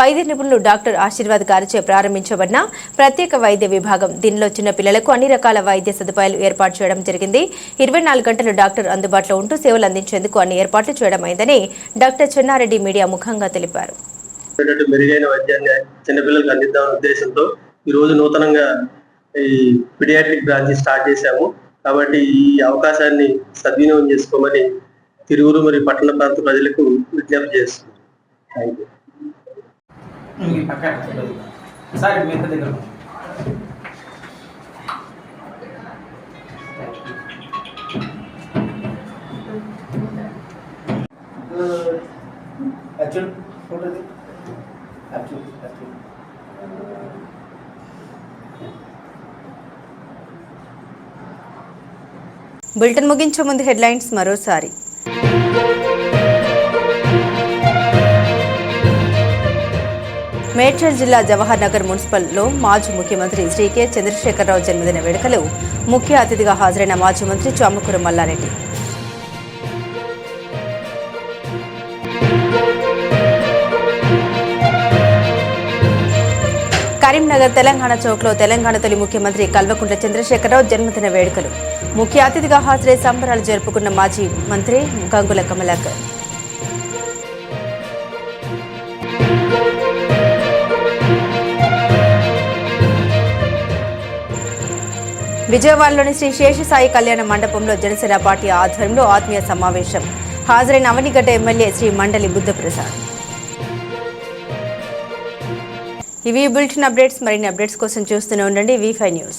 వైద్య నిపుణులు డాక్టర్ ఆశీర్వాద్ గారిచే ప్రారంభించబడిన ప్రత్యేక వైద్య విభాగం. దీనిలో చిన్నపిల్లలకు అన్ని రకాల వైద్య సదుపాయాలు ఏర్పాటు చేయడం జరిగింది. 24 గంటలు డాక్టర్ అందుబాటులో ఉంటూ సేవలు అందించేందుకు అన్ని ఏర్పాట్లు చేయడమైందని డాక్టర్ చెన్నారెడ్డి మీడియా ముఖంగా తెలిపారు. మెరుగైన వైద్యాన్ని చిన్నపిల్లలకు అందిద్దామనే ఉద్దేశంతో ఈ రోజు నూతనంగా ఈ పిడియాట్రిక్ బ్రాంచ్ స్టార్ట్ చేశాము. కాబట్టి ఈ అవకాశాన్ని సద్వినియోగం చేసుకోమని తిరువురు మరియు పట్టణ ప్రాంత ప్రజలకు విజ్ఞప్తి చేస్తున్నాం. Thank you. బులెటిన్ ముగించే ముందు హెడ్లైన్స్ మరోసారి. మేడ్చల్ జిల్లా జవహర్ నగర్ మున్సిపల్లో మాజీ ముఖ్యమంత్రి శ్రీ కె చంద్రశేఖరరావు జన్మదిన వేడుకలు. ముఖ్య అతిథిగా హాజరైన మాజీ మంత్రి చామకూర మల్లారెడ్డి. కరీంనగర్ తెలంగాణ చౌక్లో తెలంగాణ తొలి ముఖ్యమంత్రి కల్వకుంట్ల చంద్రశేఖరరావు జన్మదిన వేడుకలు. ముఖ్య అతిథిగా హాజరై సంబరాలు జరుపుకున్న మాజీ మంత్రి గంగుల కమలాకర్. విజయవాడలోని శ్రీ శేషసాయి కళ్యాణ మండపంలో జనసేన పార్టీ ఆధ్వర్యంలో ఆత్మీయ సమావేశం. హాజరైన అవనిగడ్డ ఎమ్మెల్యే శ్రీ మండలి బుద్ధప్రసాద్. ఇవి బులెటిన్ అప్డేట్స్. మరిన్ని అప్డేట్స్ కోసం చూస్తూనే ఉండండి V5 న్యూస్.